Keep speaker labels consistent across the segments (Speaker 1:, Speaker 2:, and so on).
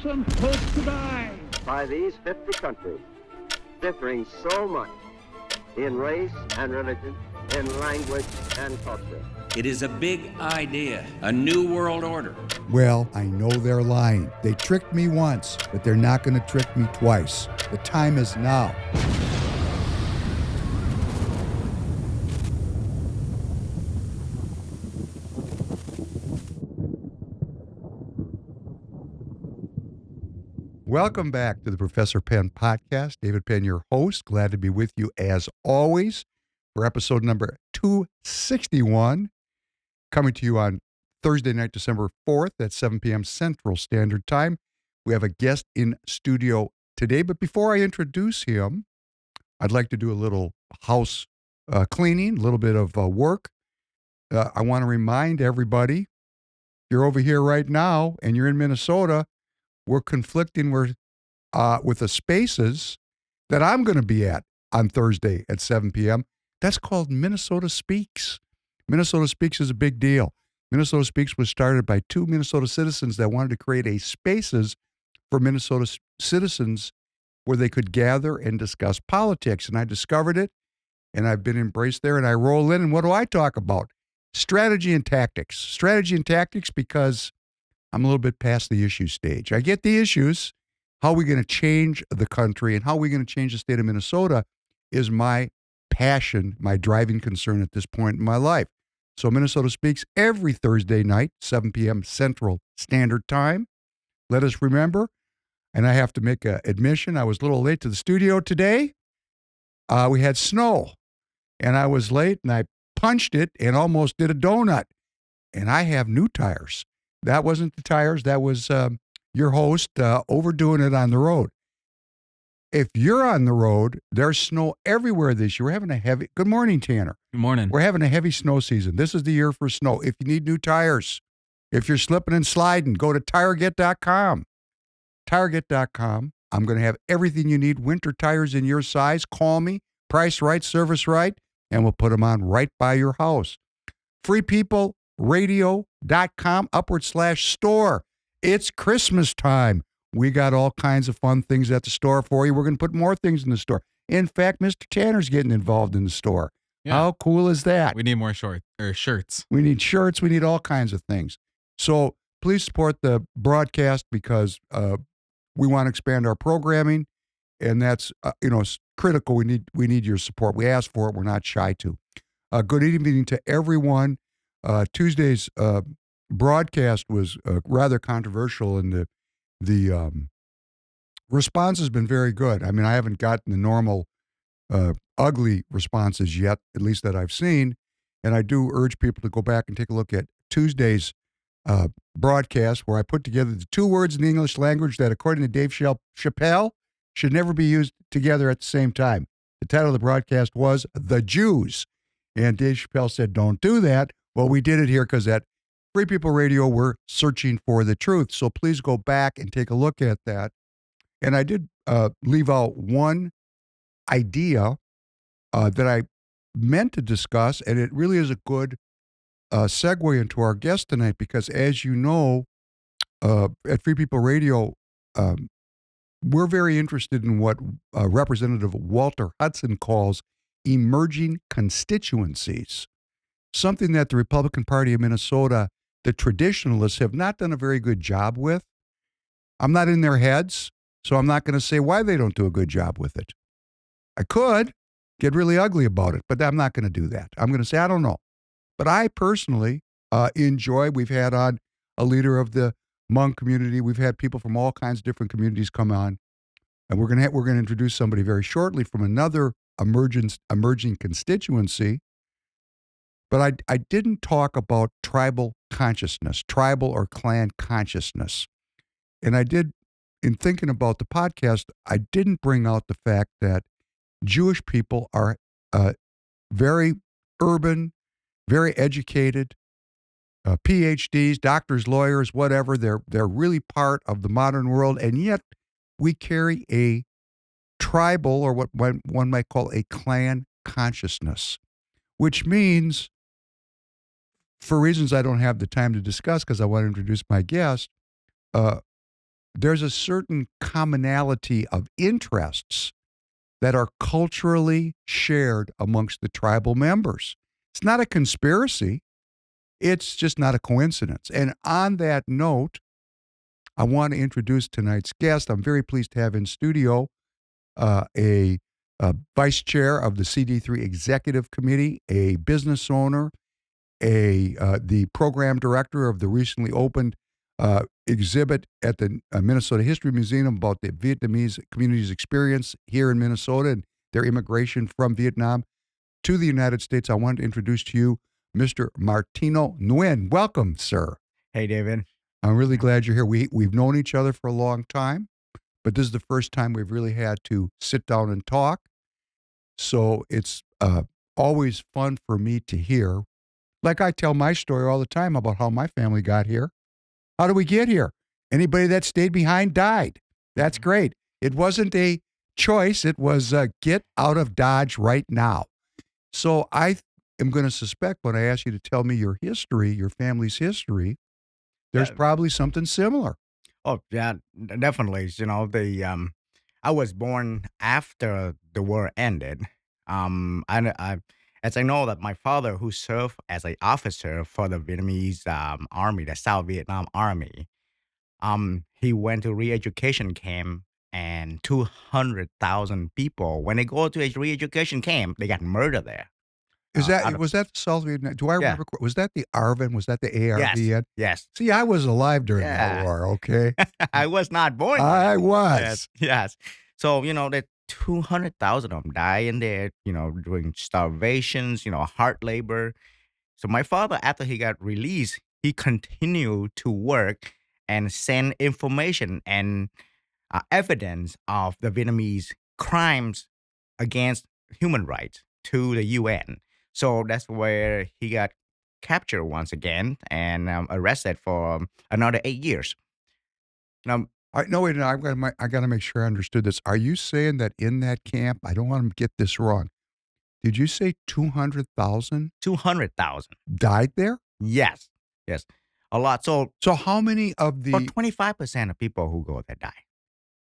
Speaker 1: innocent folk to die.
Speaker 2: By these 50 countries, differing so much in race and religion, in language and culture.
Speaker 3: It is a big idea, a new world order.
Speaker 4: Well, I know they're lying. They tricked me once, but they're not going to trick me twice. The time is now. Welcome back to the Professor Penn podcast. David Penn, your host. Glad to be with you as always for episode number 261, coming to you on Thursday night, December 4th at 7 p.m. Central Standard Time. We have a guest in studio today, but before I introduce him, I'd like to do a little house cleaning, a little bit of work. I want to remind everybody, you're over here right now and you're in Minnesota. We're conflicting with the spaces that I'm going to be at on Thursday at 7 p.m. That's called Minnesota Speaks. Minnesota Speaks is a big deal. Minnesota Speaks was started by two Minnesota citizens that wanted to create a spaces for Minnesota citizens where they could gather and discuss politics. And I discovered it, and I've been embraced there, and I roll in, and what do I talk about? Strategy and tactics. Strategy and tactics because I'm a little bit past the issue stage. I get the issues. How are we going to change the country and how are we going to change the state of Minnesota is my passion, my driving concern at this point in my life. So Minnesota Speaks every Thursday night, 7 p.m. Central Standard Time. Let us remember, and I have to make an admission, I was a little late to the studio today. We had snow, and I was late, and I punched it and almost did a donut. And I have new tires. That wasn't the tires. That was your host overdoing it on the road. If you're on the road, there's snow everywhere this year. We're having a heavy, good morning, Tanner.
Speaker 5: Good morning.
Speaker 4: We're having a heavy snow season. This is the year for snow. If you need new tires, if you're slipping and sliding, go to tireget.com. Tireget.com. I'm going to have everything you need, winter tires in your size. Call me, price right, service right, and we'll put them on right by your house. freepeopleradio.com/store. It's Christmas time. We got all kinds of fun things at the store for you. We're going to put more things in the store. In fact, Mr. Tanner's getting involved in the store. Yeah. How cool is that?
Speaker 5: We need more shirts.
Speaker 4: We need shirts. We need all kinds of things. So please support the broadcast because we want to expand our programming, and that's it's critical. We need your support. We ask for it. We're not shy to. Good evening to everyone. Tuesday's broadcast was rather controversial, and the response has been very good. I mean, I haven't gotten the normal ugly responses yet, at least that I've seen, and I do urge people to go back and take a look at Tuesday's broadcast where I put together the two words in the English language that, according to Dave Chappelle, should never be used together at the same time. The title of the broadcast was The Jews, and Dave Chappelle said, don't do that. Well, we did it here because at Free People Radio, we're searching for the truth. So please go back and take a look at that. And I did leave out one idea that I meant to discuss, and it really is a good segue into our guest tonight because, as you know, at Free People Radio, we're very interested in what Representative Walter Hudson calls emerging constituencies. Something that the Republican Party of Minnesota, the traditionalists, have not done a very good job with. I'm not in their heads, so I'm not going to say why they don't do a good job with it. I could get really ugly about it, but I'm not going to do that. I'm going to say, I don't know. But I personally enjoy, we've had on a leader of the Hmong community. We've had people from all kinds of different communities come on. And we're going to introduce somebody very shortly from another emerging constituency. But I didn't talk about tribal consciousness, tribal or clan consciousness. And I did, in thinking about the podcast, I didn't bring out the fact that Jewish people are very urban, very educated, PhDs, doctors, lawyers, whatever. They're really part of the modern world, and yet we carry a tribal, or what one might call a clan consciousness, which means, for reasons I don't have the time to discuss because I want to introduce my guest, there's a certain commonality of interests that are culturally shared amongst the tribal members. It's not a conspiracy. It's just not a coincidence. And on that note, I want to introduce tonight's guest. I'm very pleased to have in studio a vice chair of the CD3 Executive Committee, a business owner, the program director of the recently opened exhibit at the Minnesota History Museum about the Vietnamese community's experience here in Minnesota and their immigration from Vietnam to the United States. I want to introduce to you Mr. Martino Nguyen. Welcome, sir.
Speaker 1: Hey, David.
Speaker 4: I'm really glad you're here. We've known each other for a long time, but this is the first time we've really had to sit down and talk. So it's always fun for me to hear. Like I tell my story all the time about how my family got here. How do we get here? Anybody that stayed behind died. That's great. It wasn't a choice. It was get out of Dodge right now. So I am going to suspect when I ask you to tell me your history, your family's history, there's probably something similar.
Speaker 1: Oh, yeah, definitely. I was born after the war ended. As I know that my father, who served as an officer for the Vietnamese army, the South Vietnam Army, he went to re-education camp, and 200,000 people, when they go to a re-education camp, they got murdered there.
Speaker 4: Was that the South Vietnam? Do I remember? Was that the ARVN? Was that the ARVN?
Speaker 1: Yes. Yes.
Speaker 4: See, I was alive during that war. Okay,
Speaker 1: I was not born.
Speaker 4: I was.
Speaker 1: Yes. So the 200,000 of them die in there. Doing starvations. Hard labor. So my father, after he got released, he continued to work and send information and evidence of the Vietnamese crimes against human rights to the UN. So that's where he got captured once again and arrested for another 8 years. Now,
Speaker 4: I got to make sure I understood this. Are you saying that in that camp, I don't want to get this wrong, did you say 200,000?
Speaker 1: 200,000
Speaker 4: died there?
Speaker 1: Yes, a lot. So
Speaker 4: how many of the
Speaker 1: 25% of people who go there die.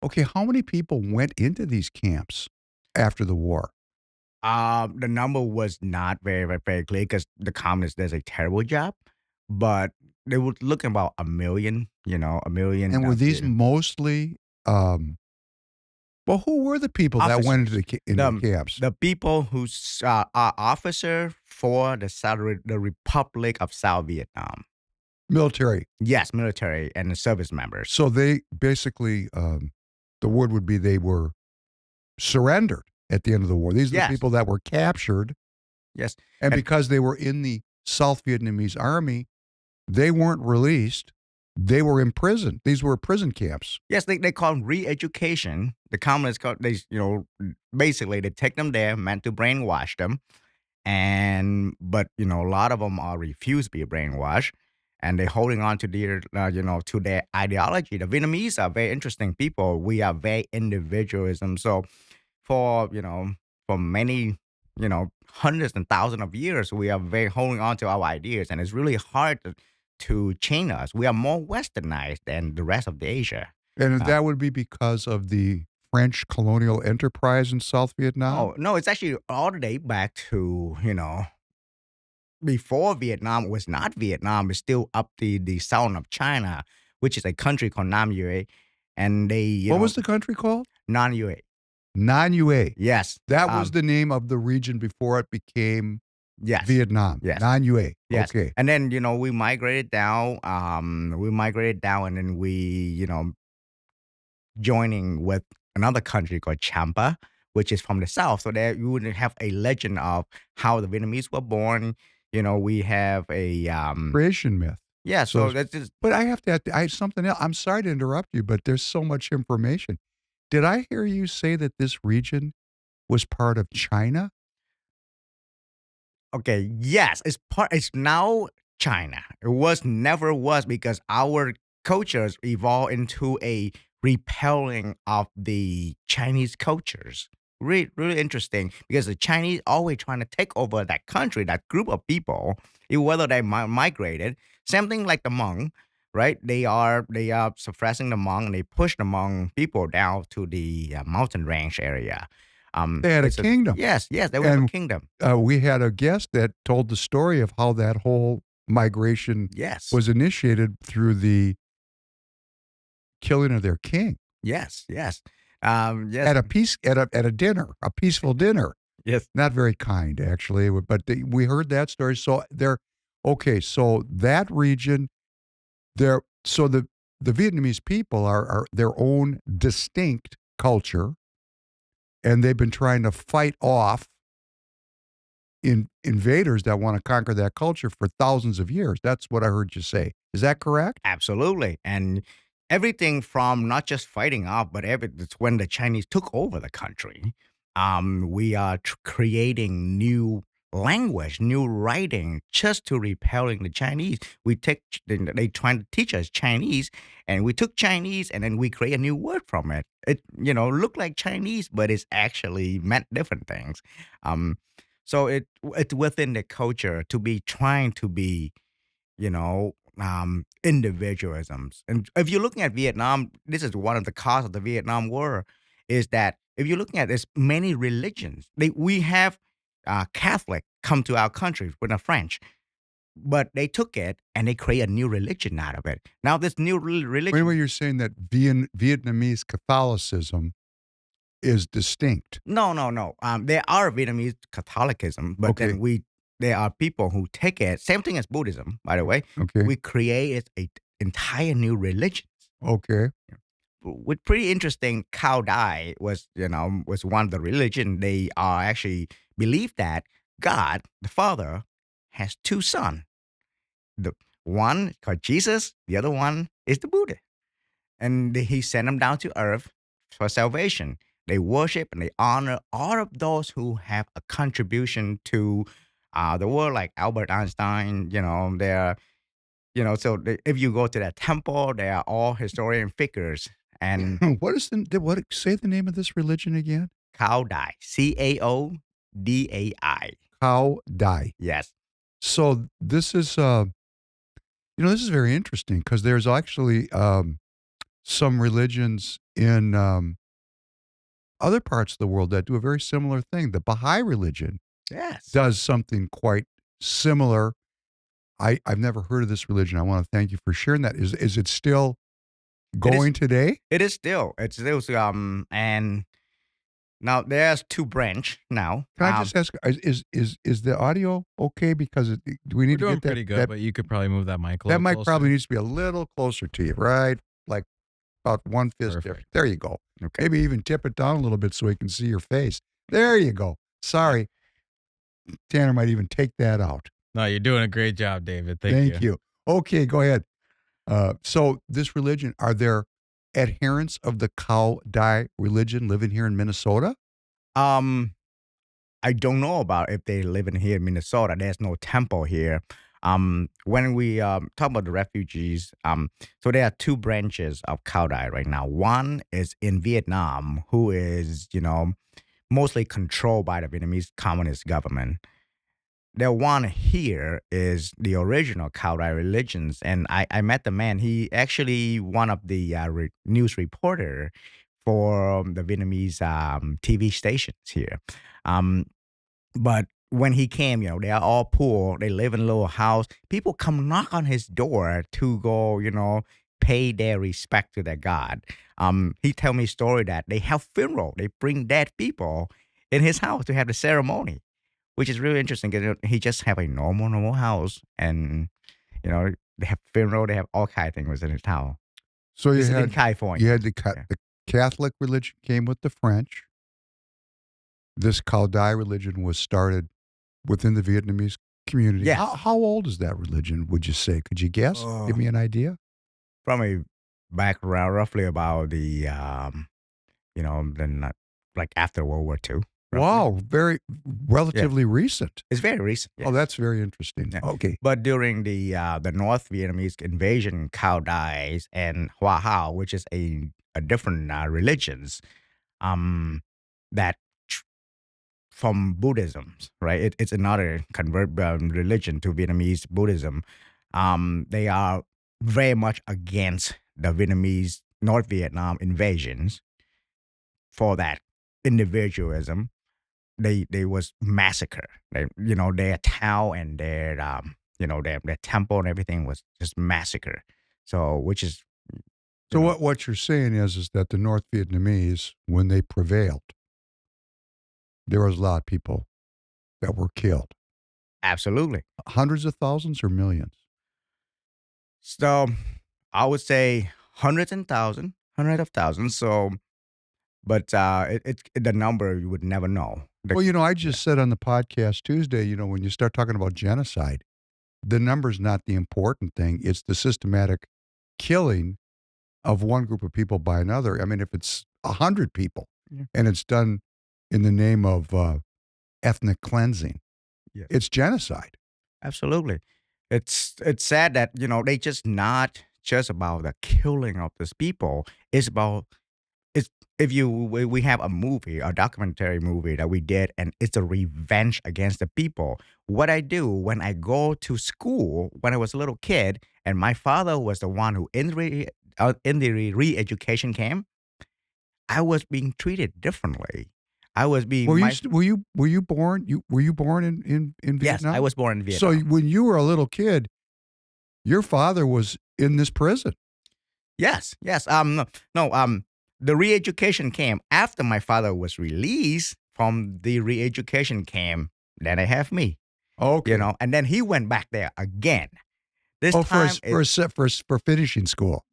Speaker 4: Okay, how many people went into these camps after the war?
Speaker 1: The number was not very, very, very clear because the communists does a terrible job, but they were looking about 1 million, 1 million.
Speaker 4: And were these mostly, who were the people that went into the camps?
Speaker 1: The people who's officer for the Republic of South Vietnam.
Speaker 4: Military.
Speaker 1: Yes, military and the service members.
Speaker 4: So they basically, the word would be they were surrendered at the end of the war. These are the people that were captured.
Speaker 1: Yes.
Speaker 4: And because they were in the South Vietnamese army, they weren't released. They were imprisoned. These were prison camps.
Speaker 1: Yes, they call them re-education. The communists basically they take them there, meant to brainwash them. But a lot of them are refused to be brainwashed. And they're holding on to their, to their ideology. The Vietnamese are very interesting people. We are very individualism. So for many, hundreds and thousands of years, we are very holding on to our ideas. And it's really hard to change us. We are more westernized than the rest of the Asia.
Speaker 4: And that would be because of the French colonial enterprise in South Vietnam?
Speaker 1: Oh, no, it's actually all the way back to, before Vietnam was not Vietnam, it's still up the south of China, which is a country called Nam Yue. And they,
Speaker 4: what was the country called?
Speaker 1: Nam Yue.
Speaker 4: Nam Yue.
Speaker 1: Yes.
Speaker 4: That was the name of the region before it became Vietnam.
Speaker 1: Yes.
Speaker 4: Nam Yue.
Speaker 1: Yes.
Speaker 4: Okay.
Speaker 1: And then, we migrated down. And then we, joining with another country called Champa, which is from the south. So there you would have a legend of how the Vietnamese were born. We have a
Speaker 4: creation myth.
Speaker 1: Yeah, so that's just.
Speaker 4: But I have something else. I'm sorry to interrupt you, but there's so much information. Did I hear you say that this region was part of China?
Speaker 1: Okay, yes, it's now China. It never was because our cultures evolved into a repelling of the Chinese cultures. Really, really interesting because the Chinese always trying to take over that country, that group of people, whether they migrated. Same thing like the Hmong. right? They are suppressing the Hmong, and they push the Hmong people down to the mountain range area.
Speaker 4: They had a
Speaker 1: It's a
Speaker 4: kingdom.
Speaker 1: yes, they have a
Speaker 4: And
Speaker 1: kingdom.
Speaker 4: we had a guest that told the story of how that whole migration
Speaker 1: Yes,
Speaker 4: was initiated through the killing of their king
Speaker 1: yes,
Speaker 4: at
Speaker 1: yes,
Speaker 4: a peace at a dinner, a peaceful dinner.
Speaker 1: yes.
Speaker 4: Not very kind, actually, but we heard that story. So they're okay. So that region, so the Vietnamese people are their own distinct culture, and they've been trying to fight off invaders that want to conquer that culture for thousands of years. That's what I heard you say. Is that correct?
Speaker 1: Absolutely. And everything from not just fighting off, but it's when the Chinese took over the country. We are creating new language, new writing, just to repelling the Chinese. They trying to teach us Chinese, and we took Chinese, and then we create a new word from it. It look like Chinese, but it's actually meant different things. Um, so it's within the culture to be trying to be individualisms. And if you're looking at Vietnam, this is one of the causes of the Vietnam War, is that if you're looking at this, many religions, we have Catholic come to our country with the French, but they took it and they create a new religion out of it. Now this new
Speaker 4: Wait,
Speaker 1: religion,
Speaker 4: you're saying that Vietnamese Catholicism is distinct.
Speaker 1: no, no, no. There are Vietnamese Catholicism, but
Speaker 4: Okay.
Speaker 1: then there are people who take it. Same thing as Buddhism, by the way.
Speaker 4: Okay.
Speaker 1: We created a entire new religion.
Speaker 4: Okay.
Speaker 1: With pretty interesting. Cao Dai was one of the religion. They are actually believe that God the Father has two sons. The one is called Jesus, the other one is the Buddha, and he sent them down to earth for salvation. They worship and they honor all of those who have a contribution to the world, like Albert Einstein. They're so if you go to that temple, they are all historian figures. And
Speaker 4: What is say the name of this religion again?
Speaker 1: Cao Dai, Caodai.
Speaker 4: Cao Dai.
Speaker 1: Yes.
Speaker 4: So this is this is very interesting because there's actually some religions in other parts of the world that do a very similar thing. The Baha'i religion
Speaker 1: Yes.
Speaker 4: does something quite similar. I've never heard of this religion. I want to thank you for sharing that. Is it still going today?
Speaker 1: It is still. It's still and now there's two branch now.
Speaker 4: Can I just ask? Is the audio okay? Because do we
Speaker 5: We're
Speaker 4: need to
Speaker 5: doing
Speaker 4: get that?
Speaker 5: pretty good, but you could probably move that mic a
Speaker 4: That
Speaker 5: little
Speaker 4: mic
Speaker 5: closer.
Speaker 4: probably needs to be a little closer to you, right? Like about one fist
Speaker 5: Perfect.
Speaker 4: difference. There you go.
Speaker 1: Okay.
Speaker 4: Maybe even tip it down a little bit so we can see your face. There you go. Sorry. Tanner might even take that out.
Speaker 5: No, you're doing a great job, David. Thank
Speaker 4: Thank you. Okay, go ahead. So this religion, are there adherents of the Cao Dai religion living here in Minnesota?
Speaker 1: I don't know about if they live in here in Minnesota. There's no temple here. When we talk about the refugees, so there are two branches of Cao Dai right now. One is in Vietnam, who is mostly controlled by the Vietnamese Communist government. The one here is the original Cao Dai religions, and I met the man. He actually one of the news reporter for the Vietnamese TV stations here. But when he came, they are all poor. They live in a little house. People come knock on his door to go, pay their respect to their God. He tell me a story that they have funeral. They bring dead people in his house to have the ceremony, which is really interesting because he just have a normal house, and they have funeral, they have all kind of things in his town.
Speaker 4: So
Speaker 1: This is in California.
Speaker 4: you had the Catholic religion came with the French. This Cao Dai religion was started within the Vietnamese community.
Speaker 1: Yes.
Speaker 4: How old is that religion, would you say? Could you guess? Give me an idea.
Speaker 1: From a background, roughly about the like after World War II. roughly.
Speaker 4: Wow, very relatively recent.
Speaker 1: It's very recent.
Speaker 4: Oh,
Speaker 1: yes.
Speaker 4: that's very interesting.
Speaker 1: Yeah.
Speaker 4: Okay.
Speaker 1: But during the North Vietnamese invasion, Cao Dais and Hoa Hao, which is a different religions, that from Buddhism, right? It's another convert religion to Vietnamese Buddhism. They are very much against the Vietnamese North Vietnam invasions for that individualism. They was massacre. Their town and their temple and everything was just massacre. So which is you
Speaker 4: So
Speaker 1: know
Speaker 4: what you're saying is that the North Vietnamese, when they prevailed, there was a lot of people that were killed.
Speaker 1: absolutely.
Speaker 4: Hundreds of thousands or millions?
Speaker 1: So I would say hundreds of thousands. So, but the number you would never know.
Speaker 4: Well, I just said on the podcast Tuesday, when you start talking about genocide, the number's not the important thing. It's the systematic killing of one group of people by another. I mean, if it's 100 people
Speaker 1: Yeah.
Speaker 4: and it's done in the name of ethnic cleansing,
Speaker 1: Yeah.
Speaker 4: it's genocide.
Speaker 1: Absolutely. It's sad that they just not just about the killing of these people. It's about it's if you we have a documentary movie that we did, and it's a revenge against the people. What I do when I go to school when I was a little kid, and my father was the one who in the re-education camp, I was being treated differently. I was being
Speaker 4: Were you
Speaker 1: my
Speaker 4: st- were you born were you born in
Speaker 1: Yes,
Speaker 4: Vietnam?
Speaker 1: I was born in
Speaker 4: So
Speaker 1: Vietnam.
Speaker 4: when you were a little kid, your father was in this prison.
Speaker 1: Yes, yes. No, no. The re-education camp after my father was released from the re-education camp. Then I have me,
Speaker 4: Okay.
Speaker 1: and then he went back there again. This
Speaker 4: Oh,
Speaker 1: time,
Speaker 4: for finishing school.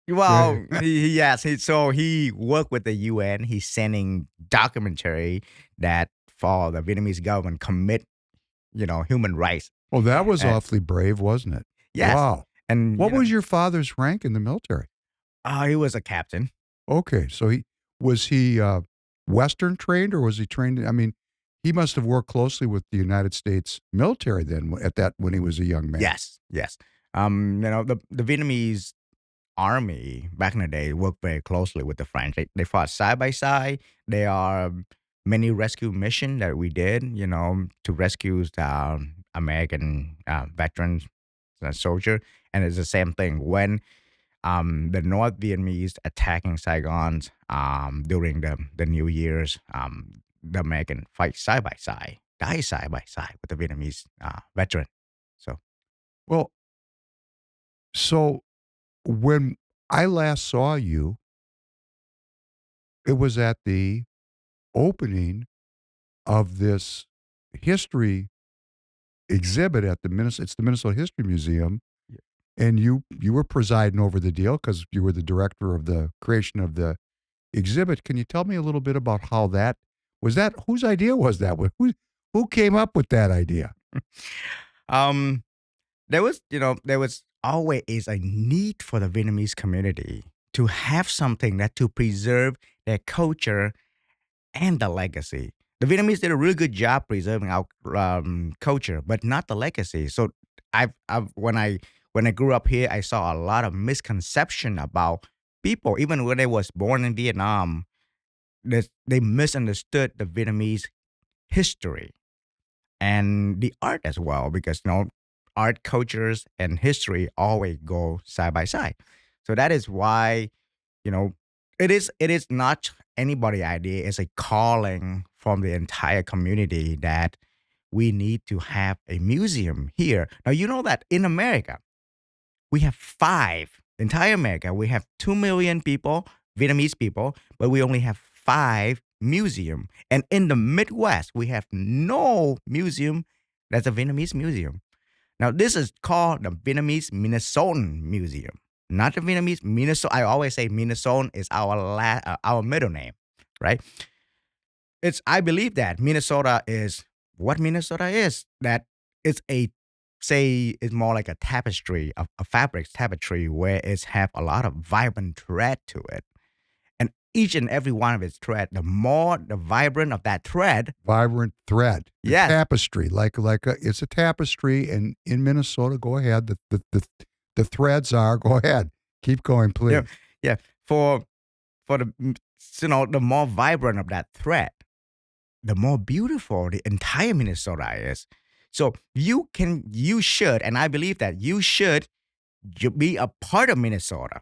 Speaker 4: Yeah.
Speaker 1: well, yes. So he worked with the UN. He's sending documentary that for the Vietnamese government commit, human rights.
Speaker 4: Well, that was
Speaker 1: Uh,
Speaker 4: awfully brave, wasn't it?
Speaker 1: Yes,
Speaker 4: Wow.
Speaker 1: and
Speaker 4: What was your father's rank in the military?
Speaker 1: he was a captain.
Speaker 4: Okay, so he Western trained or was he trained? I mean, he must have worked closely with the United States military then when he was a young man.
Speaker 1: Yes, yes. The Vietnamese army back in the day worked very closely with the French. They fought side by side. There are many rescue missions that we did, to rescue American veterans, soldier. And it's the same thing when the North Vietnamese attacking Saigon during the New Year's. The American fight side by side, die side by side with the Vietnamese veteran. So
Speaker 4: Well, so when I last saw you, it was at the opening of this history exhibit at it's the Minnesota History Museum,
Speaker 1: yeah.
Speaker 4: and you were presiding over the deal because you were the director of the creation of the exhibit. Can you tell me a little bit about how that was? That whose idea was that? Who came up with that idea?
Speaker 1: um, there was always a need for the Vietnamese community to have something that to preserve their culture and the legacy. The Vietnamese did a really good job preserving our culture, but not the legacy. So I've when I grew up here, I saw a lot of misconception about people. Even when they was born in Vietnam, they misunderstood the Vietnamese history and the art as well, because art, cultures, and history always go side by side. So that is why you know it is not anybody idea. It's a calling from the entire community that we need to have a museum here. Now you know that in America we have five, entire America, we have 2 million people, Vietnamese people, but we only have five museum. And in the Midwest, we have no museum that's a Vietnamese museum. Now, this is called the Vietnamese Minnesotan Museum, not the Vietnamese Minnesota. I always say Minnesotan is our middle name, right? I believe that Minnesota is what Minnesota is. That it's a say it's more like a tapestry, a fabric tapestry where it's have a lot of vibrant thread to it. And each and every one of its thread, the more the vibrant of that thread,
Speaker 4: Vibrant thread, the
Speaker 1: yes,
Speaker 4: tapestry, it's a tapestry. And in Minnesota, go ahead. The threads are. Go ahead, keep going, please.
Speaker 1: yeah, yeah. For the more vibrant of that thread, the more beautiful the entire Minnesota is. So you should, and I believe that you should You be a part of Minnesota.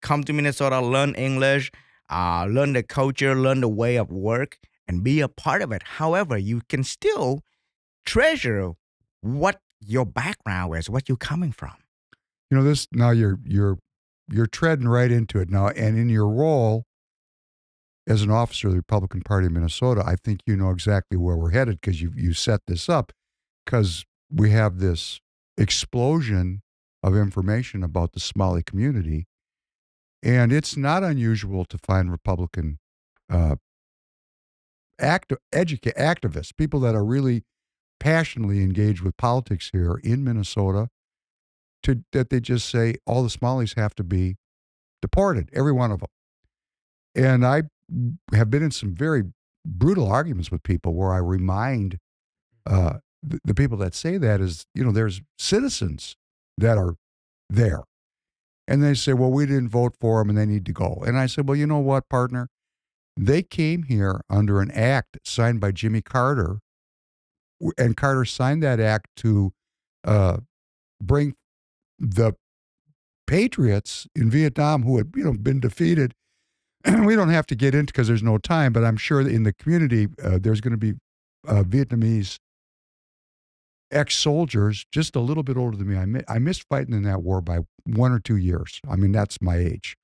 Speaker 1: Come to Minnesota, learn English, learn the culture, learn the way of work, and be a part of it. However, you can still treasure what your background is, what you're coming from.
Speaker 4: This now you're treading right into it now, and in your role as an officer of the Republican Party of Minnesota, I think you know exactly where we're headed because you set this up because we have this explosion of information about the Somali community, and it's not unusual to find Republican uh, activists, people that are really passionately engaged with politics here in Minnesota, that they just say all the Somalis have to be deported, every one of them. And I have been in some very brutal arguments with people where I remind the people that say that is, there's citizens that are there. And they say, well, we didn't vote for them and they need to go. And I said, well, you know what, partner? They came here under an act signed by Jimmy Carter, and Carter signed that act to bring the patriots in Vietnam who had, been defeated. We don't have to get into because there's no time, but I'm sure that in the community there's going to be Vietnamese ex-soldiers just a little bit older than me. I missed fighting in that war by 1 or 2 years. I mean, that's my age.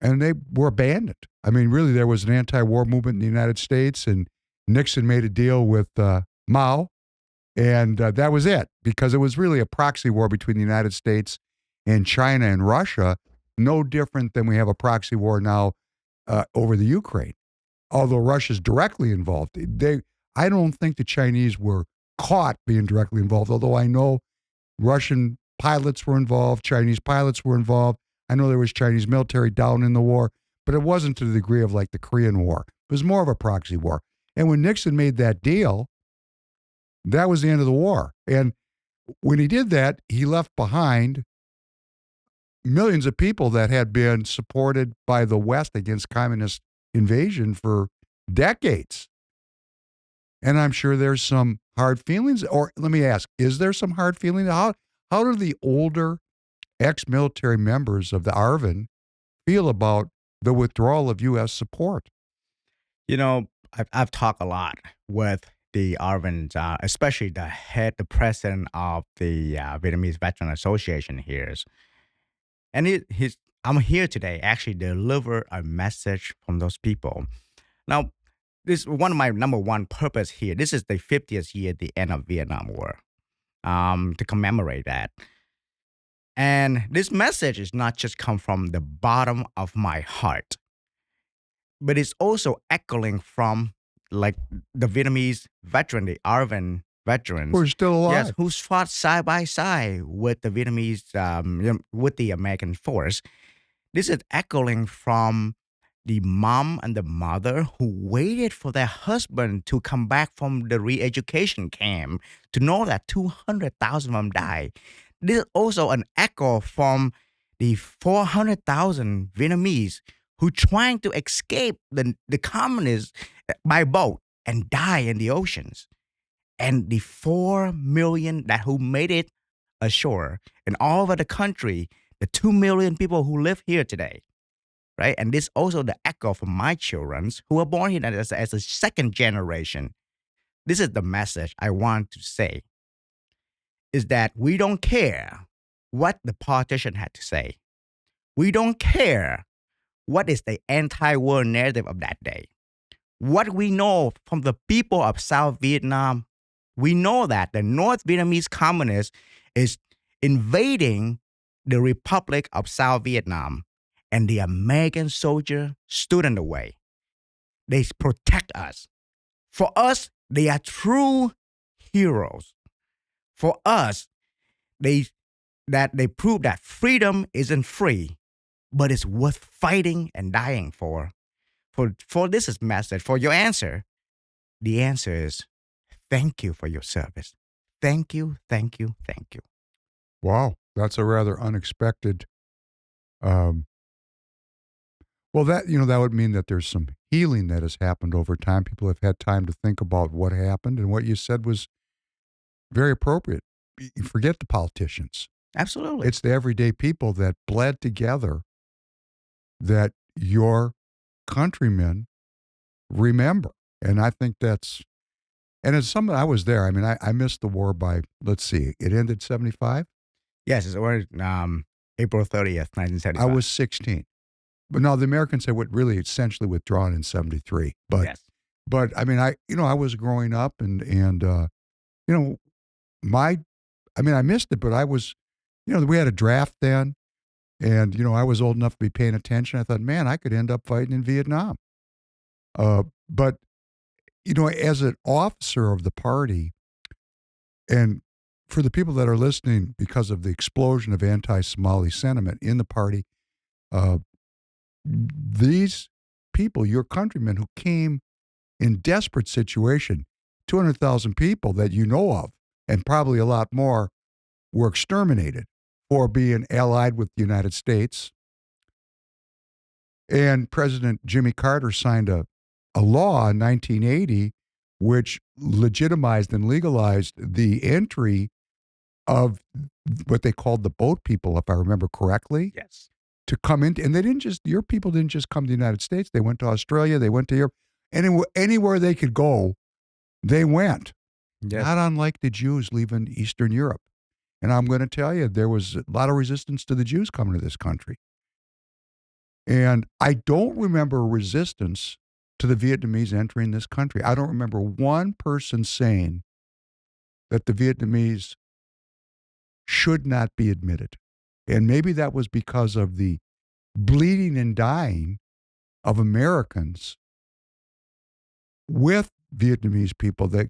Speaker 4: And they were abandoned. I mean, really, there was an anti-war movement in the United States, and Nixon made a deal with Mao, and that was it, because it was really a proxy war between the United States and China and Russia, no different than we have a proxy war now over the Ukraine. Although Russia's directly involved. I don't think the Chinese were caught being directly involved, although I know Russian pilots were involved, Chinese pilots were involved. I know there was Chinese military down in the war, but it wasn't to the degree of like the Korean War. It was more of a proxy war. And when Nixon made that deal, that was the end of the war. And when he did that, he left behind millions of people that had been supported by the West against communist invasion for decades. And I'm sure there's some hard feelings. Or let me ask, is there some hard feelings? How do the older ex-military members of the ARVN feel about the withdrawal of U.S. support?
Speaker 1: I've talked a lot with the ARVN, especially the president of the Vietnamese Veteran Association here. And I'm here today actually deliver a message from those people. Now, this is one of my number one purpose here. This is the 50th year, the end of Vietnam War, to commemorate that. And this message is not just come from the bottom of my heart, but it's also echoing from like the Vietnamese veteran, the ARVN veterans.
Speaker 4: We're still alive.
Speaker 1: Yes, who's fought side by side with the Vietnamese, with the American force. This is echoing from the mom and the mother who waited for their husband to come back from the re-education camp to know that 200,000 of them died. This is also an echo from the 400,000 Vietnamese who trying to escape the communists by boat and die in the oceans. And the 4 million that who made it ashore and all over the country, the 2 million people who live here today, right? And this also the echo for my children who are born here as a second generation. This is the message I want to say, is that we don't care what the politician had to say. We don't care what is the anti-war narrative of that day. What we know from the people of South Vietnam, we know that the North Vietnamese communists is invading the Republic of South Vietnam, and the American soldier stood in the way. They protect us. For us, they are true heroes. For us, they prove that freedom isn't free, but it's worth fighting and dying for. For this is message, for your answer, the answer is thank you for your service. Thank you, thank you, thank you.
Speaker 4: Wow, that's a rather unexpected. Well, that would mean that there's some healing that has happened over time. People have had time to think about what happened, and what you said was very appropriate. you forget the politicians.
Speaker 1: Absolutely.
Speaker 4: It's the everyday people that bled together that your countrymen remember. And I think that's, and it's something I was there. I mean, I missed the war by, let's see, it ended 75.
Speaker 1: Yes, it's already, April 30th,
Speaker 4: I
Speaker 1: 1975.
Speaker 4: was 16. But no, the Americans had really essentially withdrawn in 73.
Speaker 1: Yes.
Speaker 4: But I mean, I was growing up and you know, I missed it, but I was, we had a draft then and, I was old enough to be paying attention. I thought, man, I could end up fighting in Vietnam. But, as an officer of the party, and for the people that are listening, because of the explosion of anti-Somali sentiment in the party, uh, these people, your countrymen who came in desperate situation, 200,000 people that you know of, and probably a lot more, were exterminated for being allied with the United States. And President Jimmy Carter signed a law in 1980 which legitimized and legalized the entry of what they called the boat people, if I remember correctly,
Speaker 1: Yes.
Speaker 4: to come in. And your people didn't just come to the United States. They went to Australia, they went to Europe. Anywhere they could go, they went.
Speaker 1: Yes.
Speaker 4: Not unlike the Jews leaving Eastern Europe. And I'm going to tell you, there was a lot of resistance to the Jews coming to this country. And I don't remember resistance to the Vietnamese entering this country. I don't remember one person saying that the Vietnamese should not be admitted. And maybe that was because of the bleeding and dying of Americans with Vietnamese people that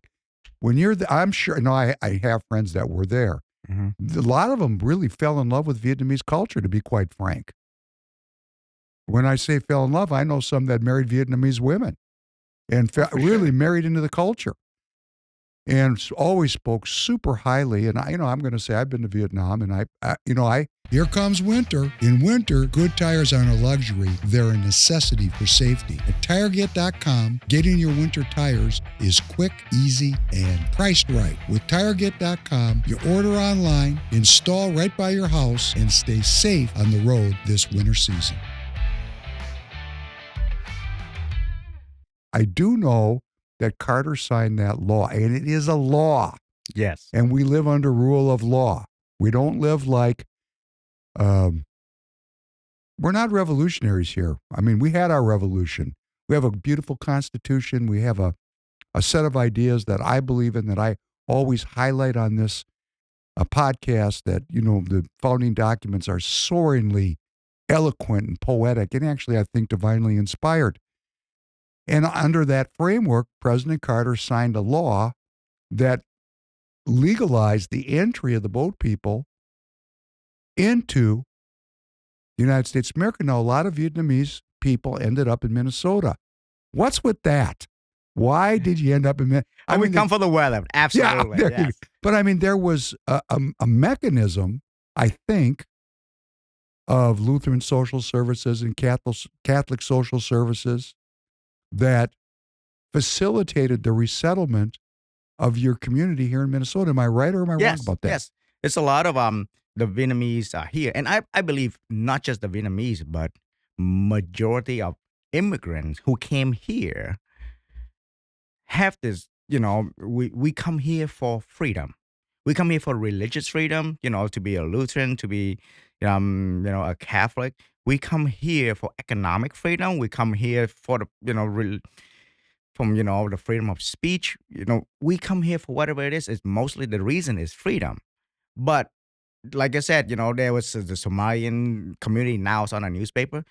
Speaker 4: when you're I'm sure, no, I have friends that were there.
Speaker 1: Mm-hmm.
Speaker 4: A lot of them really fell in love with Vietnamese culture, to be quite frank. When I say fell in love, I know some that married Vietnamese women and really married into the culture and always spoke super highly. And I'm going to say I've been to Vietnam and here comes winter. In winter, good tires aren't a luxury. They're a necessity for safety. At TireGet.com, getting your winter tires is quick, easy, and priced right. With TireGet.com, you order online, install right by your house, and stay safe on the road this winter season. I do know that Carter signed that law, and it is a law.
Speaker 1: Yes.
Speaker 4: And we live under rule of law. We don't live like, we're not revolutionaries here. I mean, we had our revolution. We have a beautiful constitution. We have a set of ideas that I believe in, that I always highlight on this podcast, that, the founding documents are soaringly eloquent and poetic, and actually, I think, divinely inspired. And under that framework, President Carter signed a law that legalized the entry of the boat people into the United States of America. Now, a lot of Vietnamese people ended up in Minnesota. What's with that? Why did you end up in Minnesota?
Speaker 1: We come for the weather. Absolutely.
Speaker 4: Yeah,
Speaker 1: yes.
Speaker 4: But I mean, there was a mechanism, I think, of Lutheran social services and Catholic social services that facilitated the resettlement of your community here in Minnesota. Am I right or am I wrong about that?
Speaker 1: Yes. It's a lot of the Vietnamese are here. And I believe not just the Vietnamese, but majority of immigrants who came here have this, we come here for freedom. We come here for religious freedom, to be a Lutheran, to be, a Catholic. We come here for economic freedom. We come here for the, from, the freedom of speech. We come here for whatever it is. It's mostly the reason is freedom. But like I said, there was the Somalian community, now it's on a newspaper.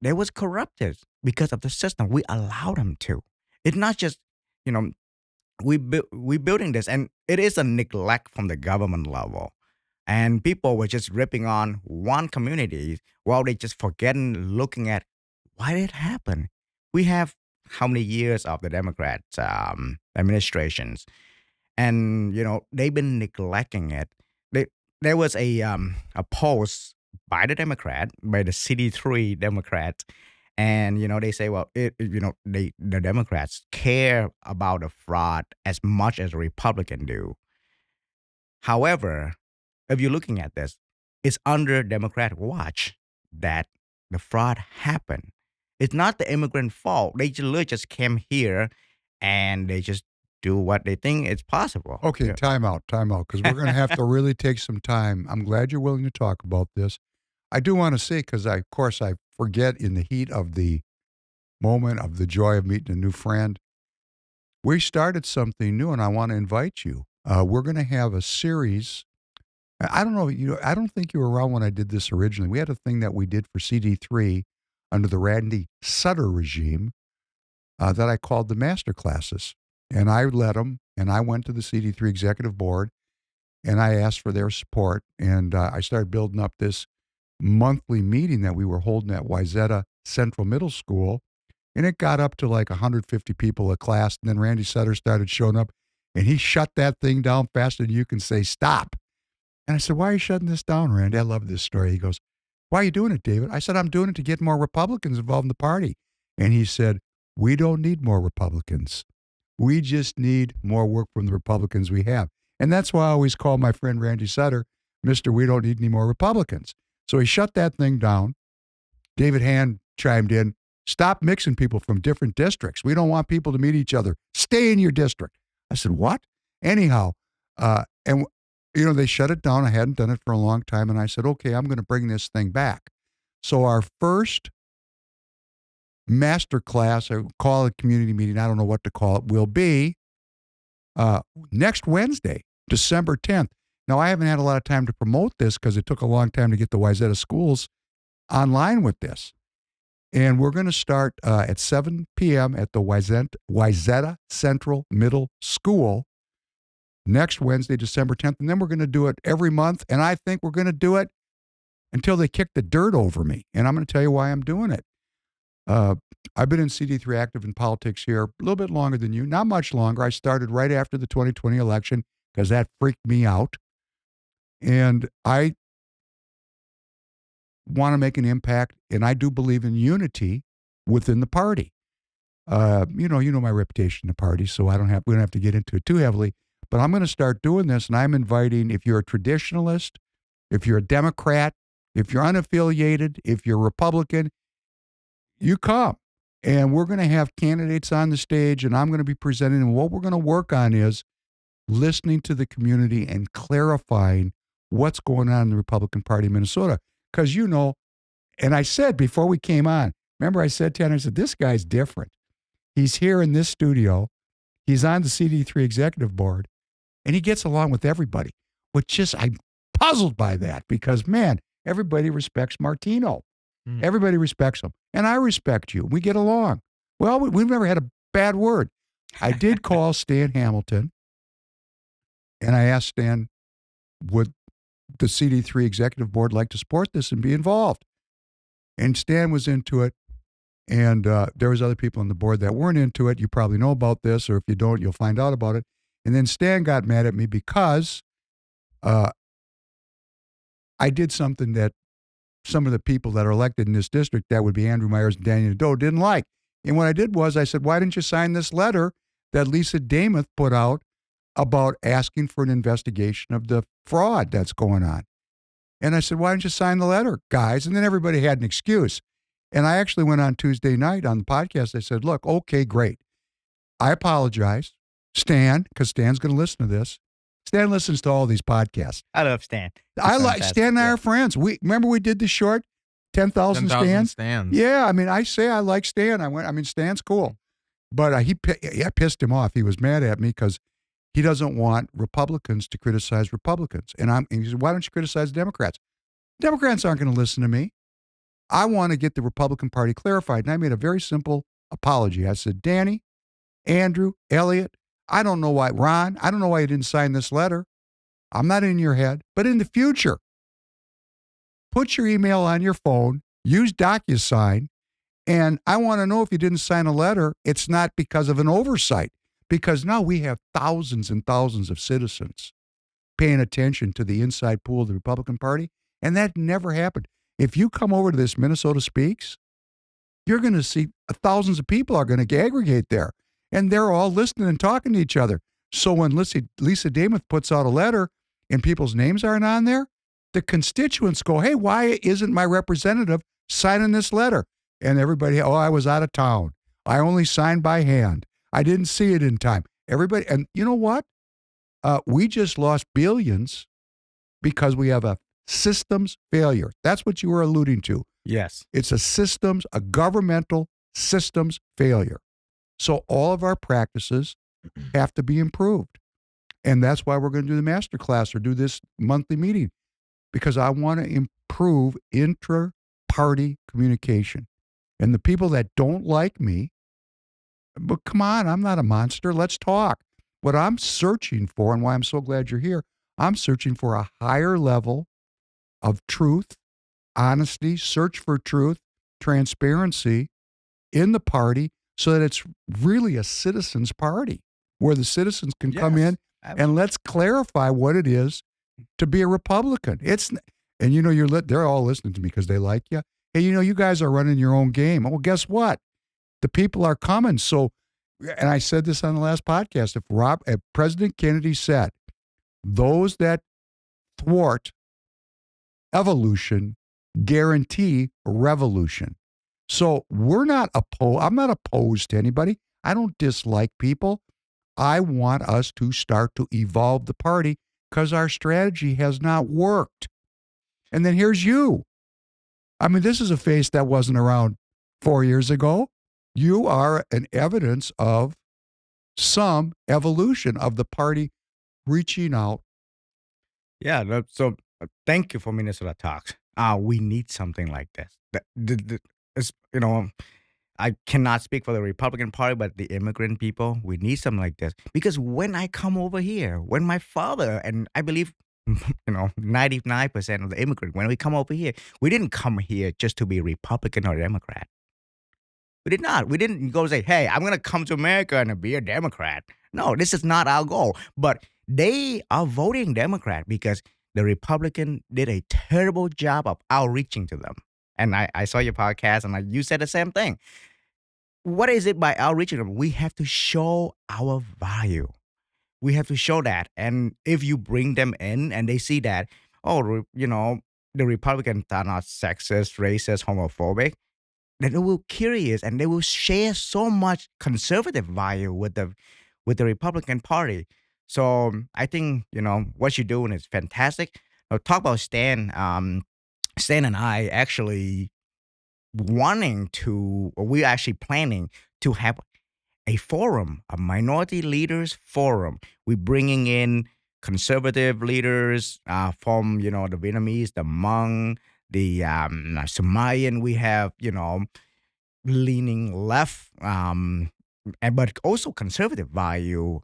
Speaker 1: They was corrupted because of the system. We allow them to. It's not just, we building this, and it is a neglect from the government level. And people were just ripping on one community while they just forgetting looking at why did it happen. We have how many years of the Democrat administrations, and they've been neglecting it. There was a post by the CD3 Democrats, and they say, well, the Democrats care about the fraud as much as the Republican do. However, if you're looking at this, it's under Democratic watch that the fraud happened. It's not the immigrant fault. They literally just came here and they just do what they think is possible.
Speaker 4: Okay, time out, because we're going to have to really take some time. I'm glad you're willing to talk about this. I do want to say, because of course, I forget in the heat of the moment of the joy of meeting a new friend, we started something new, and I want to invite you. We're going to have a series. I don't know, I don't think you were around when I did this originally. We had a thing that we did for CD3 under the Randy Sutter regime that I called the master classes. And I led them, and I went to the CD3 executive board, and I asked for their support. And I started building up this monthly meeting that we were holding at Wayzata Central Middle School. And it got up to like 150 people a class. And then Randy Sutter started showing up, and he shut that thing down faster than you can say stop. And I said, why are you shutting this down, Randy? I love this story. He goes, why are you doing it, David? I said, I'm doing it to get more Republicans involved in the party. And he said, we don't need more Republicans. We just need more work from the Republicans we have. And that's why I always call my friend Randy Sutter, Mr. We don't need any more Republicans. So he shut that thing down. David Hand chimed in, stop mixing people from different districts. We don't want people to meet each other. Stay in your district. I said, what? Anyhow, and they shut it down. I hadn't done it for a long time. And I said, okay, I'm going to bring this thing back. So our first master class, I call it community meeting, I don't know what to call it, will be next Wednesday, December 10th. Now, I haven't had a lot of time to promote this because it took a long time to get the Wayzata schools online with this. And we're going to start at 7 p.m. at the Wayzata Central Middle School next Wednesday, December 10th. And then we're going to do it every month. And I think we're going to do it until they kick the dirt over me. And I'm going to tell you why I'm doing it. I've been in CD3 active in politics here a little bit longer than you, not much longer. I started right after the 2020 election because that freaked me out. And I want to make an impact, and I do believe in unity within the party. You know my reputation in the party, so we don't have to get into it too heavily. But I'm going to start doing this, and I'm inviting, if you're a traditionalist, if you're a Democrat, if you're unaffiliated, if you're Republican, you come. And we're going to have candidates on the stage, and I'm going to be presenting. And what we're going to work on is listening to the community and clarifying what's going on in the Republican Party of Minnesota. Because, and I said before we came on, remember I said to you, I said, this guy's different. He's here in this studio. He's on the CD3 executive board, and he gets along with everybody. I'm puzzled by that because, man, everybody respects Martino. Everybody respects him. And I respect you. We get along. Well, we've never had a bad word. I did call Stan Hamilton, and I asked Stan, would the CD3 executive board like to support this and be involved? And Stan was into it, and there was other people on the board that weren't into it. You probably know about this, or if you don't, you'll find out about it. And then Stan got mad at me because I did something that some of the people that are elected in this district, that would be Andrew Myers and Daniel Doe, didn't like. And what I did was I said, why didn't you sign this letter that Lisa Damuth put out about asking for an investigation of the fraud that's going on? And I said, why didn't you sign the letter, guys? And then everybody had an excuse. And I actually went on Tuesday night on the podcast. I said, look, okay, great. I apologize. Stan, because Stan's going to listen to this. Stan listens to all these podcasts.
Speaker 1: I love Stan.
Speaker 4: I like Stan and I are friends. Remember we did the short 10,000 stands? Yeah, I like Stan. Stan's cool. But I pissed him off. He was mad at me because he doesn't want Republicans to criticize Republicans. And he said, why don't you criticize Democrats? Democrats aren't going to listen to me. I want to get the Republican Party clarified. And I made a very simple apology. I said, Danny, Andrew, Elliot, I don't know why, Ron, I don't know why you didn't sign this letter. I'm not in your head. But in the future, put your email on your phone, use DocuSign, and I want to know if you didn't sign a letter, it's not because of an oversight. Because now we have thousands and thousands of citizens paying attention to the inside pool of the Republican Party, and that never happened. If you come over to this Minnesota Speaks, you're going to see thousands of people are going to aggregate there. And they're all listening and talking to each other. So when Lisa Damuth puts out a letter and people's names aren't on there, the constituents go, hey, why isn't my representative signing this letter? And everybody, oh, I was out of town. I only signed by hand. I didn't see it in time. Everybody, and you know what? We just lost billions because we have a systems failure. That's what you were alluding to.
Speaker 1: Yes.
Speaker 4: It's a governmental systems failure. So all of our practices have to be improved. And that's why we're going to do the master class or do this monthly meeting, because I want to improve intra-party communication. And the people that don't like me, but come on, I'm not a monster. Let's talk. What I'm searching for, and why I'm so glad you're here, I'm searching for a higher level of truth, honesty, search for truth, transparency in the party so that it's really a citizens' party where the citizens can come in and let's clarify what it is to be a Republican. And you know, they're all listening to me because they like you. Hey, you know, you guys are running your own game. Well, guess what? The people are coming. So, and I said this on the last podcast, if President Kennedy said, those that thwart evolution guarantee revolution. So we're not opposed. I'm not opposed to anybody. I don't dislike people. I want us to start to evolve the party because our strategy has not worked. And then here's you. I mean, this is a face that wasn't around 4 years ago. You are an evidence of some evolution of the party reaching out.
Speaker 1: Yeah. So thank you for Minnesota Talks. We need something like this. You know, I cannot speak for the Republican Party, but the immigrant people, we need something like this. Because when I come over here, when my father, and I believe, 99% of the immigrants, when we come over here, we didn't come here just to be Republican or Democrat. We did not. We didn't go say, hey, I'm going to come to America and be a Democrat. No, this is not our goal. But they are voting Democrat because the Republican did a terrible job of outreaching to them. And I saw your podcast and you said the same thing. What is it by outreaching them? We have to show our value. We have to show that. And if you bring them in and they see that, the Republicans are not sexist, racist, homophobic, then they will curious and they will share so much conservative value with the Republican Party. So I think, what you're doing is fantastic. Now, talk about Stan. Stan and I actually we're actually planning to have a forum, a minority leaders forum. We're bringing in conservative leaders from, the Vietnamese, the Hmong, the Sumerian. We have, leaning left, but also conservative value,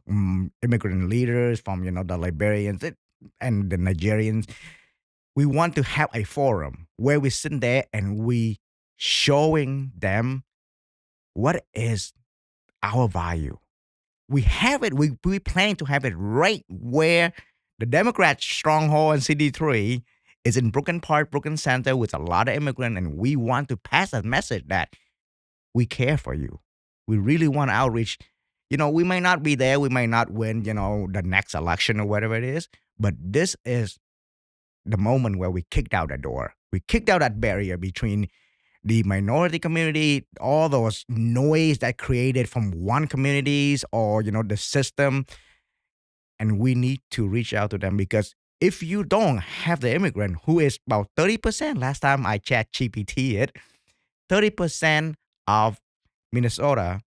Speaker 1: immigrant leaders from, the Liberians and the Nigerians. We want to have a forum where we sit there and we showing them what is our value. We have it. We plan to have it right where the Democrat stronghold in CD3 is in Brooklyn Park, Brooklyn Center with a lot of immigrants, and we want to pass that message that we care for you. We really want to outreach. We may not be there. We may not win, the next election or whatever it is, but this is the moment where we kicked out that door. We kicked out that barrier between the minority community, all those noise that created from one communities or, the system. And we need to reach out to them because if you don't have the immigrant, who is about 30%, last time I chat GPT it, 30% of Minnesota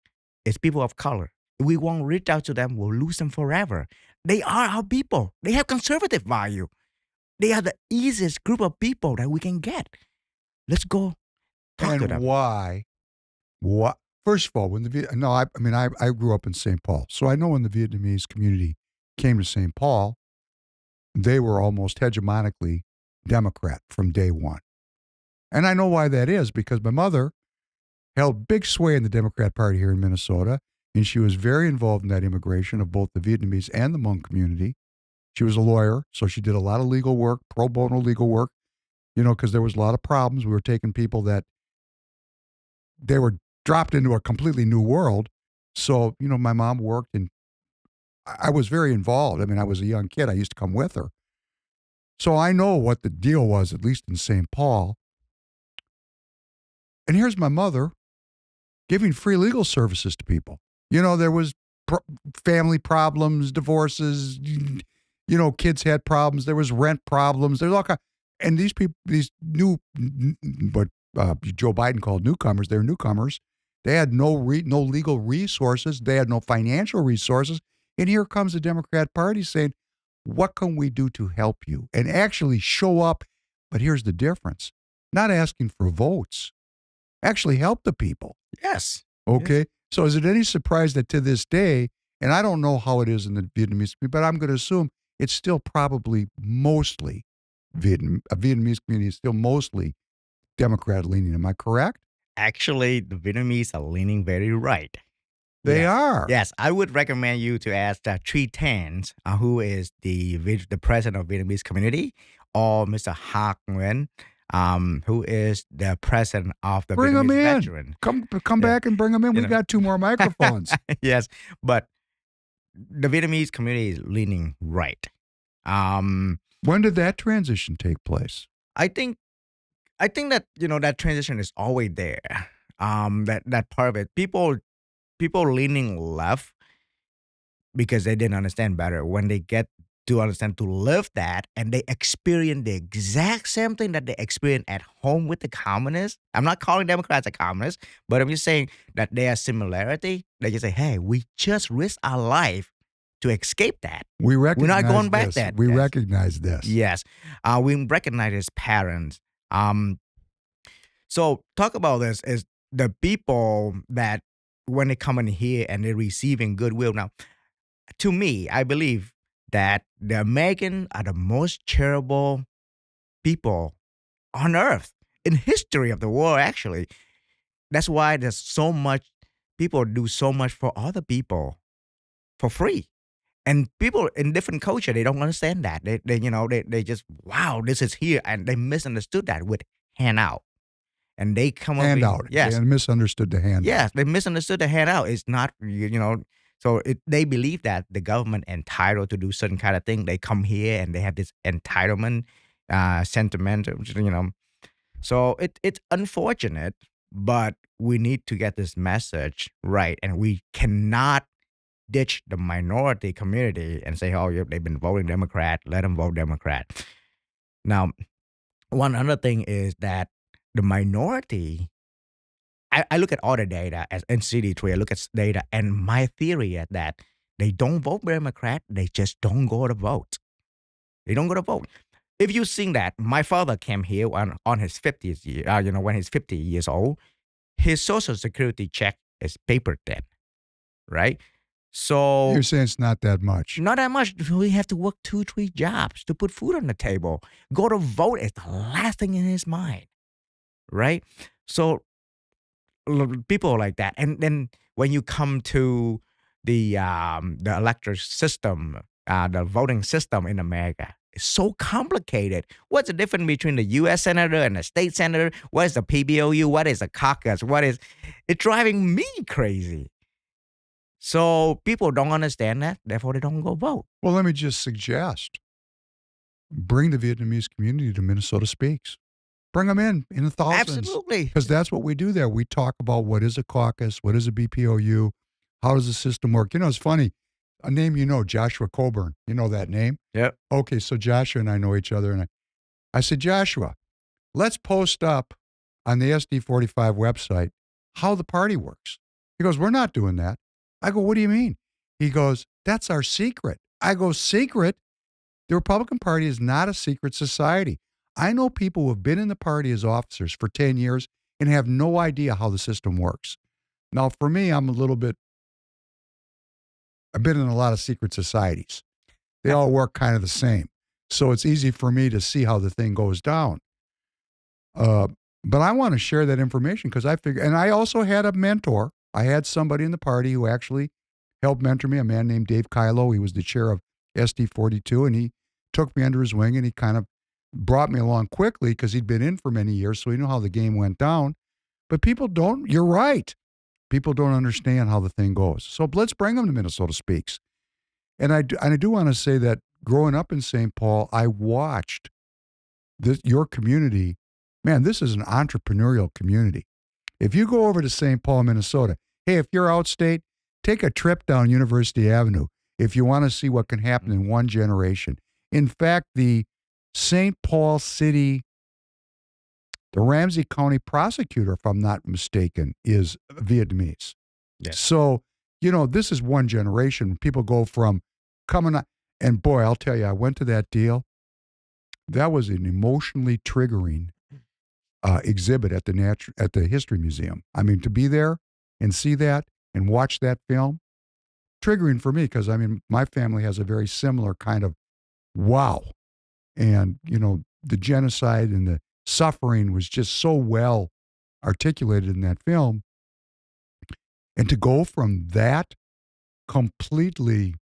Speaker 1: is people of color. If we won't reach out to them, we'll lose them forever. They are our people. They have conservative value. They are the easiest group of people that we can get. Let's go talk to them.
Speaker 4: Why? What? First of all, I grew up in St. Paul, so I know when the Vietnamese community came to St. Paul, they were almost hegemonically Democrat from day one. And I know why that is, because my mother held big sway in the Democrat Party here in Minnesota, and she was very involved in that immigration of both the Vietnamese and the Hmong community. She was a lawyer, so she did a lot of legal work, pro bono legal work, because there was a lot of problems. We were taking people that they were dropped into a completely new world. So, my mom worked and I was very involved. I mean, I was a young kid. I used to come with her. So I know what the deal was, at least in St. Paul. And here's my mother giving free legal services to people. There was family problems, divorces, kids had problems. There was rent problems. There's all kinds. And these people, these what Joe Biden called newcomers, they're newcomers. They had no legal resources. They had no financial resources. And here comes the Democrat Party saying, what can we do to help you? And actually show up. But here's the difference. Not asking for votes. Actually help the people.
Speaker 1: Yes.
Speaker 4: Okay?
Speaker 1: Yes.
Speaker 4: So is it any surprise that to this day, and I don't know how it is in the Vietnamese community, but I'm going to assume it's still probably mostly Vietnamese community is still mostly Democrat leaning. Am I correct?
Speaker 1: Actually, the Vietnamese are leaning very right.
Speaker 4: They
Speaker 1: Yes.
Speaker 4: are.
Speaker 1: Yes, I would recommend you to ask Tri Tans, who is the president of Vietnamese community, or Mr. Hạc Nguyen, who is the president of the
Speaker 4: Bring them
Speaker 1: Vietnamese
Speaker 4: in.
Speaker 1: veteran.
Speaker 4: Come
Speaker 1: Yeah.
Speaker 4: back and bring them in.
Speaker 1: You
Speaker 4: We
Speaker 1: know.
Speaker 4: got 2 more microphones.
Speaker 1: Yes, but the Vietnamese community is leaning right.
Speaker 4: When did that transition take place?
Speaker 1: I think that that transition is always there. That part of it, people leaning left because they didn't understand better. When they get to understand to live that, and they experience the exact same thing that they experience at home with the communists. I'm not calling Democrats a communist, but I'm just saying that there are similarity. They just say, "Hey, we just risked our life to escape that.
Speaker 4: We recognize
Speaker 1: We're not going back
Speaker 4: this.
Speaker 1: that."
Speaker 4: We
Speaker 1: Yes.
Speaker 4: recognize this.
Speaker 1: Yes, we recognize as parents. So talk about this is the people that when they come in here and they're receiving goodwill. Now, to me, I believe that the Americans are the most charitable people on earth in history of the world. Actually, that's why there's so much people do so much for other people for free. And people in different culture, they don't understand that. They just, wow, this is here. And they misunderstood that with handout. And they come up with,
Speaker 4: Handout.
Speaker 1: yes.
Speaker 4: They misunderstood the handout.
Speaker 1: Yes, they misunderstood the handout. It's not, so they believe that the government entitled to do certain kind of thing. They come here and they have this entitlement sentiment, So it's unfortunate, but we need to get this message right. And we cannot ditch the minority community and say, oh, they've been voting Democrat, let them vote Democrat. Now, one other thing is that the minority, I look at all the data as in CD3, I look at data, and my theory is that they don't vote Democrat, they just don't go to vote. They don't go to vote. If you seen that, my father came here on his 50th year, when he's 50 years old, his social security check is paper thin, right? So
Speaker 4: You're saying it's not that much.
Speaker 1: not that much. We have to work 2-3 jobs to put food on the table. Go to vote is the last thing in his mind, right? So people like that, and then when you come to the electoral system, the voting system in America, it's so complicated. What's the difference between the U.S. senator and the state senator? What is the PBOU? What is a caucus? It's driving me crazy. So people don't understand that, therefore they don't go vote.
Speaker 4: Well, let me just suggest, bring the Vietnamese community to Minnesota Speaks. Bring them in the thousands.
Speaker 1: Absolutely.
Speaker 4: Because that's what we do there. We talk about what is a caucus, what is a BPOU, how does the system work. It's funny, a name Joshua Coburn. You know that name?
Speaker 1: Yep.
Speaker 4: Okay, so Joshua and I know each other, and I said, Joshua, let's post up on the SD45 website how the party works. He goes, we're not doing that. I go, what do you mean? He goes, that's our secret. I go, secret? The Republican Party is not a secret society. I know people who have been in the party as officers for 10 years and have no idea how the system works. Now, for me, I've been in a lot of secret societies. They all work kind of the same. So it's easy for me to see how the thing goes down. But I want to share that information because I figure, and I also had a mentor. I had somebody in the party who actually helped mentor me, a man named Dave Kylo. He was the chair of SD42, and he took me under his wing, and he kind of brought me along quickly because he'd been in for many years, so he knew how the game went down. But people don't, you're right. People don't understand how the thing goes. So let's bring them to Minnesota Speaks. And I do want to say that growing up in St. Paul, I watched your community. Man, this is an entrepreneurial community. If you go over to St. Paul, Minnesota, hey, if you're outstate, take a trip down University Avenue if you want to see what can happen in one generation. In fact, the St. Paul City, the Ramsey County prosecutor, if I'm not mistaken, is Vietnamese.
Speaker 1: Yes.
Speaker 4: So, this is one generation. People go from coming up, and boy, I'll tell you, I went to that deal. That was an emotionally triggering exhibit at the History Museum. I mean, to be there and see that and watch that film, triggering for me because my family has a very similar kind of wow, and the genocide and the suffering was just so well articulated in that film, and to go from that completely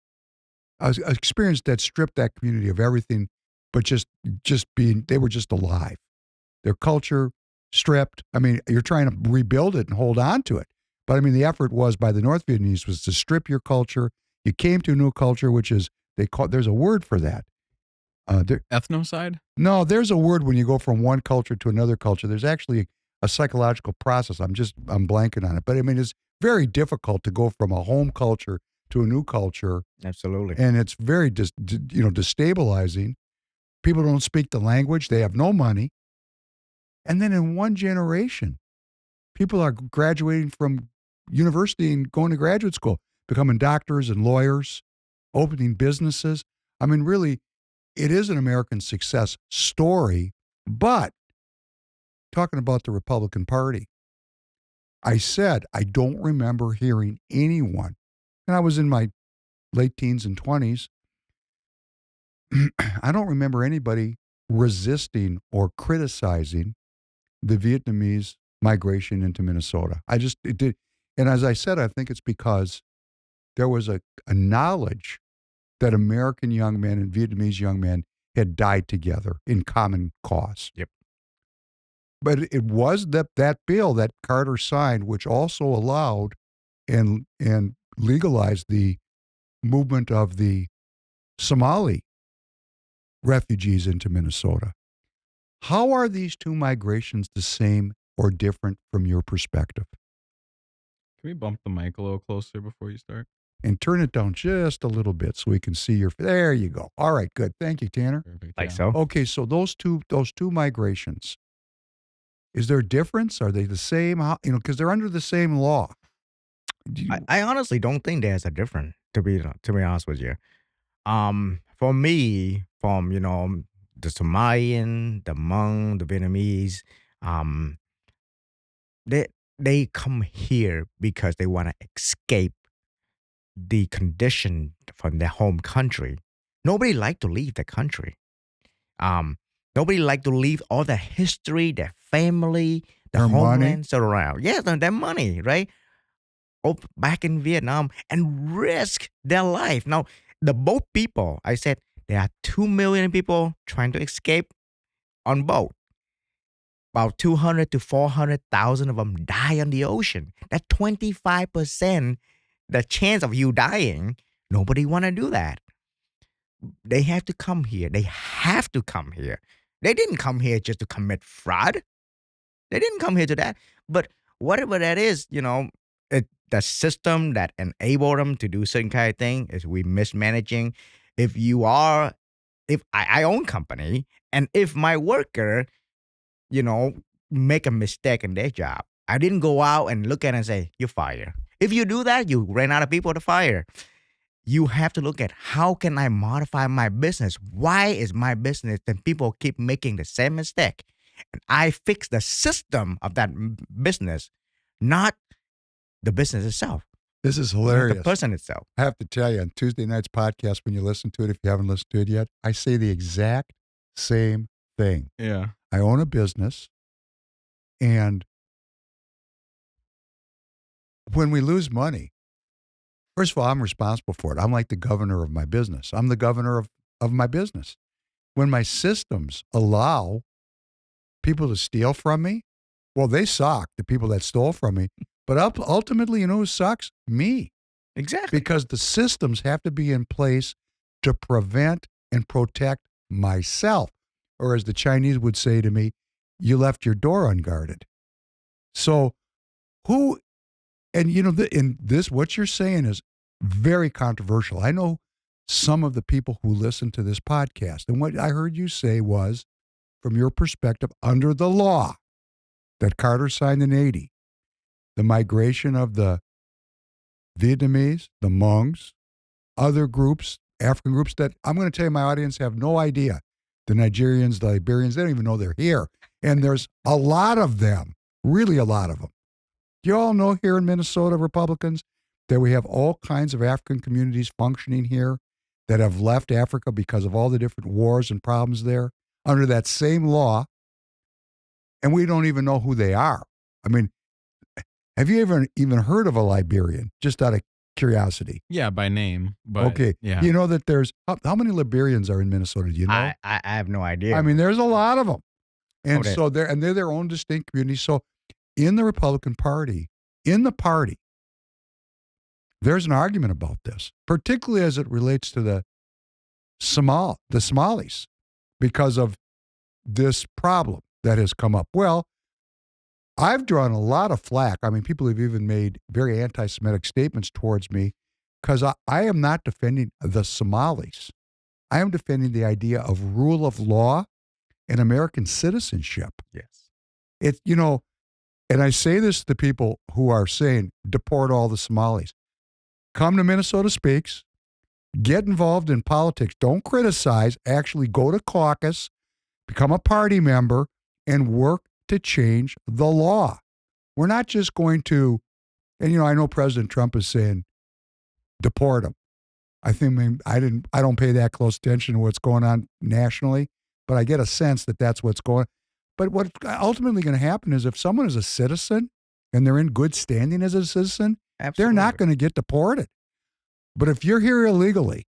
Speaker 4: experience that stripped that community of everything, but just being, they were just alive. Their culture stripped. I mean, you're trying to rebuild it and hold on to it. But the effort was by the North Vietnamese was to strip your culture. You came to a new culture, which is, there's a word for that.
Speaker 5: Ethnocide?
Speaker 4: No, there's a word when you go from one culture to another culture. There's actually a psychological process. I'm blanking on it. But it's very difficult to go from a home culture to a new culture.
Speaker 1: Absolutely.
Speaker 4: And it's very destabilizing. People don't speak the language. They have no money. And then in one generation, people are graduating from university and going to graduate school, becoming doctors and lawyers, opening businesses. Really, it is an American success story. But talking about the Republican Party, I said I don't remember hearing anyone, and I was in my late teens and 20s, I don't remember anybody resisting or criticizing the Vietnamese migration into Minnesota. It did. And as I said, I think it's because there was a knowledge that American young men and Vietnamese young men had died together in common cause.
Speaker 1: Yep.
Speaker 4: But it was that bill that Carter signed, which also allowed and legalized the movement of the Somali refugees into Minnesota. How are these two migrations the same or different from your perspective?
Speaker 5: Can we bump the mic a little closer before you start?
Speaker 4: And turn it down just a little bit so we can see your. There you go. All right, good. Thank you, Tanner.
Speaker 5: Perfect.
Speaker 1: Like
Speaker 5: yeah.
Speaker 1: so.
Speaker 4: Okay, so those two migrations. Is there a difference? Are they the same? How, because they're under the same law.
Speaker 1: I honestly don't think there's a difference, to be honest with you. For me, from the Somalian, the Hmong, the Vietnamese, they come here because they want to escape the condition from their home country. Nobody like to leave the country. Nobody like to leave all the history, their family, the
Speaker 4: Their money.
Speaker 1: homelands around. Yeah, their money, right? Back in Vietnam and risk their life. Now, the boat people, I said, there are 2 million people trying to escape on boat. About 200 to 400,000 of them die on the ocean. That's 25%. The chance of you dying, nobody want to do that. They have to come here. They have to come here. They didn't come here just to commit fraud. They didn't come here to that. But whatever that is, the system that enable them to do certain kind of thing is we mismanaging. If I own company and if my worker, make a mistake in their job, I didn't go out and look at it and say, you're fired. If you do that, you ran out of people to fire. You have to look at how can I modify my business? Why is my business that people keep making the same mistake? And I fix the system of that business, not the business itself.
Speaker 4: This is
Speaker 1: not
Speaker 4: hilarious.
Speaker 1: The person itself.
Speaker 4: I have to tell you, on Tuesday night's podcast, when you listen to it, if you haven't listened to it yet, I say the exact same thing.
Speaker 5: Yeah.
Speaker 4: I own a business, and when we lose money, first of all, I'm responsible for it. I'm like the governor of my business. I'm the governor of my business. When my systems allow people to steal from me, well, they suck, the people that stole from me. But ultimately, who sucks? Me.
Speaker 1: Exactly.
Speaker 4: Because the systems have to be in place to prevent and protect myself. Or as the Chinese would say to me, you left your door unguarded. So who, and in this, what you're saying is very controversial. I know some of the people who listen to this podcast, and what I heard you say was, from your perspective, under the law that Carter signed in 80, the migration of the Vietnamese, the Hmongs, other groups, African groups that I'm going to tell you my audience have no idea. The Nigerians, the Liberians, they don't even know they're here. And there's a lot of them, really a lot of them. You all know here in Minnesota, Republicans, that we have all kinds of African communities functioning here that have left Africa because of all the different wars and problems there under that same law. And we don't even know who they are. I mean, have you ever even heard of a Liberian, just out of curiosity?
Speaker 5: Yeah, by name. But
Speaker 4: Okay.
Speaker 5: yeah.
Speaker 4: You know that there's, how many Liberians are in Minnesota? Do you know?
Speaker 1: I have no idea.
Speaker 4: I mean, there's a lot of them. And
Speaker 1: Okay.
Speaker 4: so they're their own distinct community. So in the Republican Party, there's an argument about this, particularly as it relates to the Somalis, because of this problem that has come up. Well, I've drawn a lot of flack. I mean, people have even made very anti-Semitic statements towards me because I am not defending the Somalis. I am defending the idea of rule of law and American citizenship.
Speaker 1: Yes.
Speaker 4: It's, and I say this to people who are saying, deport all the Somalis. Come to Minnesota Speaks, get involved in politics. Don't criticize, actually go to caucus, become a party member, and work to change the law. We're not just going to, and I know President Trump is saying, deport them. I think I don't pay that close attention to what's going on nationally, but I get a sense that that's what's going on. But what's ultimately going to happen is if someone is a citizen and they're in good standing as a citizen, they're not going to get deported. But if you're here illegally,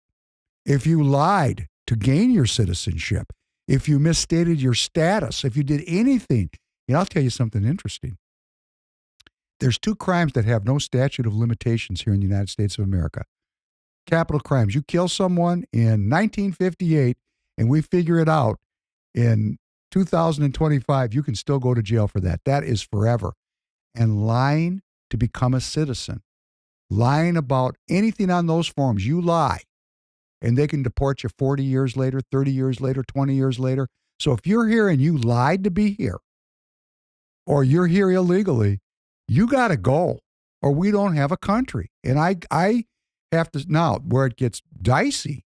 Speaker 4: if you lied to gain your citizenship, if you misstated your status, if you did anything, I'll tell you something interesting. There's two crimes that have no statute of limitations here in the United States of America. Capital crimes. You kill someone in 1958 and we figure it out in 2025, you can still go to jail for that. That is forever. And lying to become a citizen, lying about anything on those forms, you lie, and they can deport you 40 years later, 30 years later, 20 years later. So if you're here and you lied to be here, or you're here illegally, you got to go, or we don't have a country. And I have to, now, where it gets dicey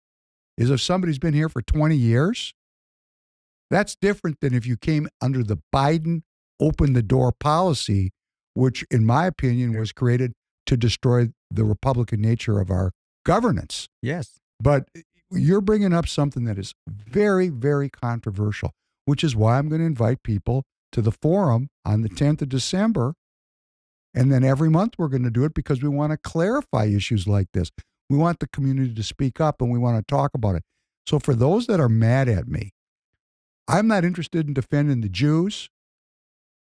Speaker 4: is if somebody's been here for 20 years, that's different than if you came under the Biden open the door policy, which in my opinion was created to destroy the Republican nature of our governance.
Speaker 1: Yes.
Speaker 4: But you're bringing up something that is very, very controversial, which is why I'm going to invite people to the forum on the 10th of December. And then every month we're going to do it because we want to clarify issues like this. We want the community to speak up and we want to talk about it. So for those that are mad at me, I'm not interested in defending the Jews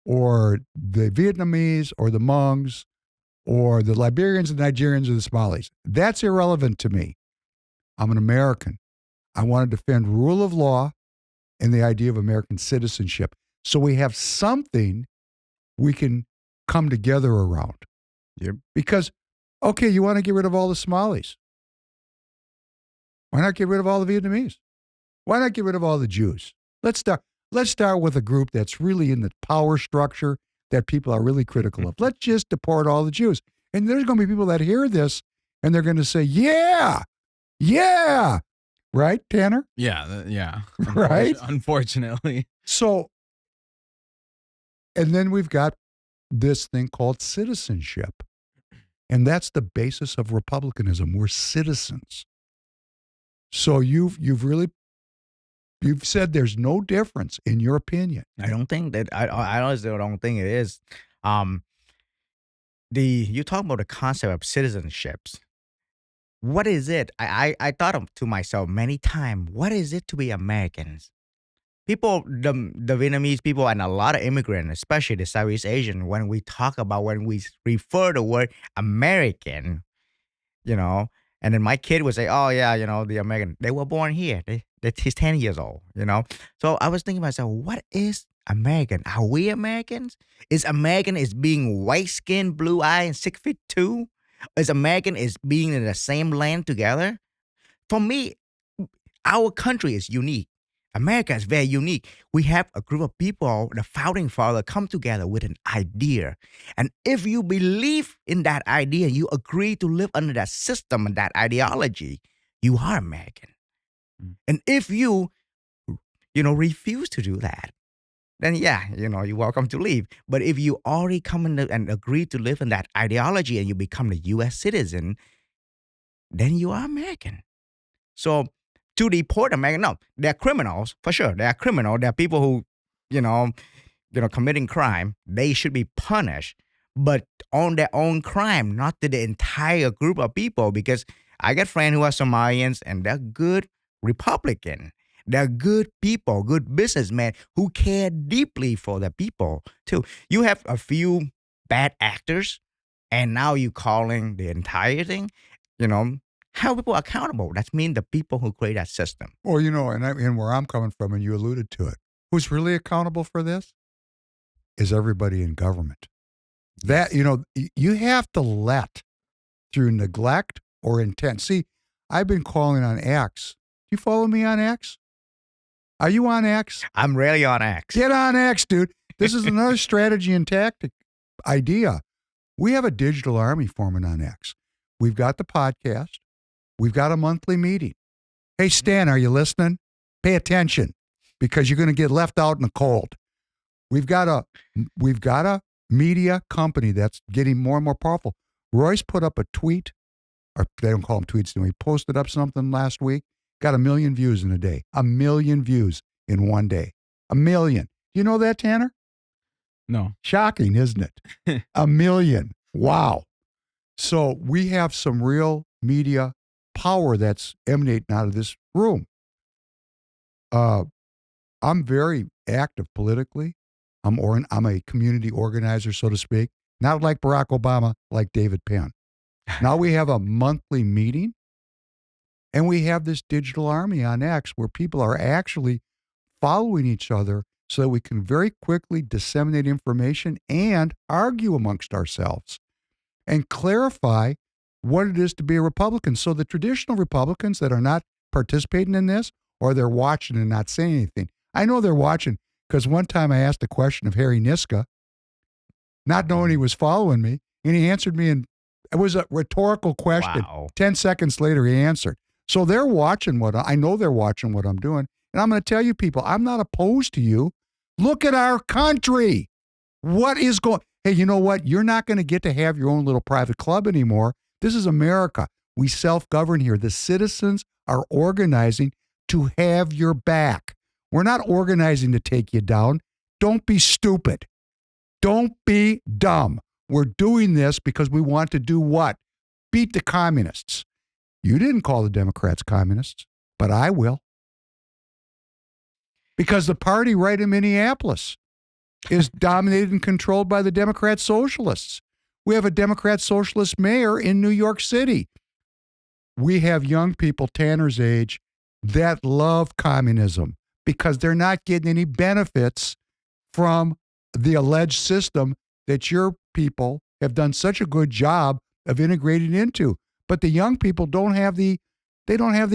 Speaker 4: or the Vietnamese or the Hmongs or the Liberians, the Nigerians, or the Somalis. That's irrelevant to me. I'm an American. I want to defend rule of law and the idea of American citizenship. So we have something we can come together around.
Speaker 1: Yep.
Speaker 4: Because, okay, you want to get rid of all the Somalis. Why not get rid of all the Vietnamese? Why not get rid of all the Jews? Let's start with a group that's really in the power structure that people are really critical of. Let's just deport all the Jews. And there's going to be people that hear this and they're going to say, yeah, right, Tanner?
Speaker 5: Yeah.
Speaker 4: Right?
Speaker 5: Unfortunately.
Speaker 4: So, and then we've got this thing called citizenship. And that's the basis of republicanism. We're citizens. So you've said there's no difference in your opinion.
Speaker 1: I don't think that I honestly don't think it is. You talk about the concept of citizenships. What is it? I thought to myself many times, what is it to be Americans? People, the Vietnamese people and a lot of immigrants, especially the Southeast Asian, when we refer the word American, And then my kid would say, "Oh yeah, the American. They were born here. He's 10 years old. So I was thinking to myself, what is American? Are we Americans? Is American is being white skinned, blue eye, and 6 feet two? Is American is being in the same land together? For me, our country is unique. America is very unique. We have a group of people, the founding father, come together with an idea. And if you believe in that idea, you agree to live under that system and that ideology, you are American.
Speaker 5: Mm.
Speaker 1: And if you refuse to do that, then yeah, you're welcome to leave. But if you already come in and agree to live in that ideology and you become a U.S. citizen, then you are American. So to deport American, no, they're criminals for sure. They are criminal. They're people who, you know, committing crime. They should be punished, but on their own crime, not to the entire group of people. Because I got friends who are Somalians and they're good Republican. They're good people, good businessmen who care deeply for the people too. You have a few bad actors, and now you calling the entire thing. You know, how people accountable. That means the people who create that system.
Speaker 4: Well, and where I'm coming from, and you alluded to it, who's really accountable for this is everybody in government. That, you have to let through neglect or intent. See, I've been calling on X. You follow me on X? Are you on X?
Speaker 1: I'm rarely on X.
Speaker 4: Get on X, dude. This is another strategy and tactic idea. We have a digital army forming on X. We've got the podcast. We've got a monthly meeting. Hey, Stan, are you listening? Pay attention because you're going to get left out in the cold. We've got a media company that's getting more and more powerful. Royce put up a tweet, or they don't call them tweets anymore. He posted up something last week, got 1 million views in a day. 1 million views in one day. 1 million. You know that, Tanner?
Speaker 5: No.
Speaker 4: Shocking, isn't it? 1 million. Wow. So we have some real media power that's emanating out of this room. I'm very active politically. I'm a community organizer, so to speak. Not like Barack Obama, like David Penn. Now we have a monthly meeting, and we have this digital army on X where people are actually following each other so that we can very quickly disseminate information and argue amongst ourselves and clarify what it is to be a Republican. So the traditional Republicans that are not participating in this, or they're watching and not saying anything. I know they're watching because one time I asked a question of Harry Niska, not knowing he was following me, and he answered me, and it was a rhetorical question.
Speaker 1: Wow.
Speaker 4: 10 seconds later, he answered. So they're watching I know they're watching what I'm doing. And I'm going to tell you people, I'm not opposed to you. Look at our country. What is going? Hey, you know what? You're not going to get to have your own little private club anymore. This is America. We self-govern here. The citizens are organizing to have your back. We're not organizing to take you down. Don't be stupid. Don't be dumb. We're doing this because we want to do what? Beat the communists. You didn't call the Democrats communists, but I will. Because the party right in Minneapolis is dominated and controlled by the Democrat socialists. We have a Democrat socialist mayor in New York City. We have young people, Tanner's age, that love communism because they're not getting any benefits from the alleged system that your people have done such a good job of integrating into. But the young people don't have the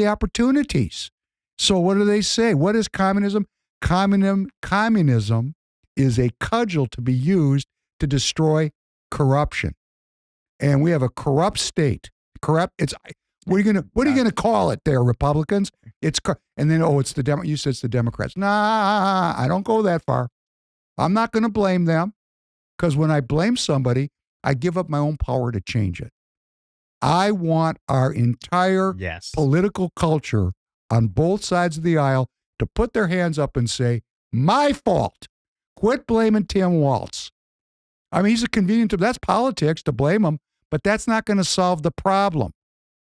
Speaker 4: opportunities. So what do they say? What is communism? Communism is a cudgel to be used to destroy corruption. And we have a corrupt state. What are you gonna call it there, Republicans? And then it's the you said it's the Democrats. Nah, I don't go that far. I'm not going to blame them because when I blame somebody, I give up my own power to change it. I want our entire political culture on both sides of the aisle to put their hands up and say, my fault. Quit blaming Tim Walz. I mean, he's a convenient, that's politics to blame him, but that's not going to solve the problem.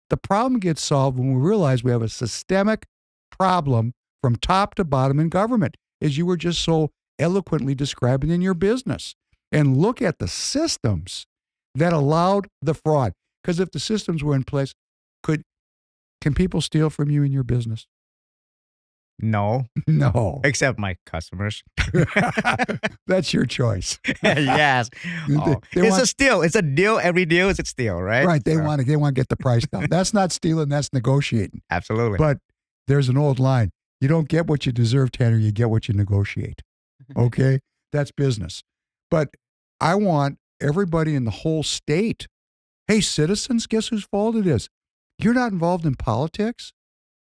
Speaker 4: The problem gets solved when we realize we have a systemic problem from top to bottom in government, as you were just so eloquently describing in your business. And look at the systems that allowed the fraud. Because if the systems were in place, Can people steal from you in your business?
Speaker 1: No,
Speaker 4: No.
Speaker 1: except my customers.
Speaker 4: That's your choice.
Speaker 1: Yes.
Speaker 4: They
Speaker 1: Oh,
Speaker 4: they
Speaker 1: it's
Speaker 4: want
Speaker 1: a steal. It's a deal. Every deal is a steal, right?
Speaker 4: right,
Speaker 1: So,
Speaker 4: they want to get the price down. That's not stealing, that's negotiating.
Speaker 1: absolutely.
Speaker 4: But there's an old line. You don't get what you deserve, Tanner, you get what you negotiate. Okay? That's business. But I want everybody in the whole state. Hey, citizens, guess whose fault it is? You're not involved in politics.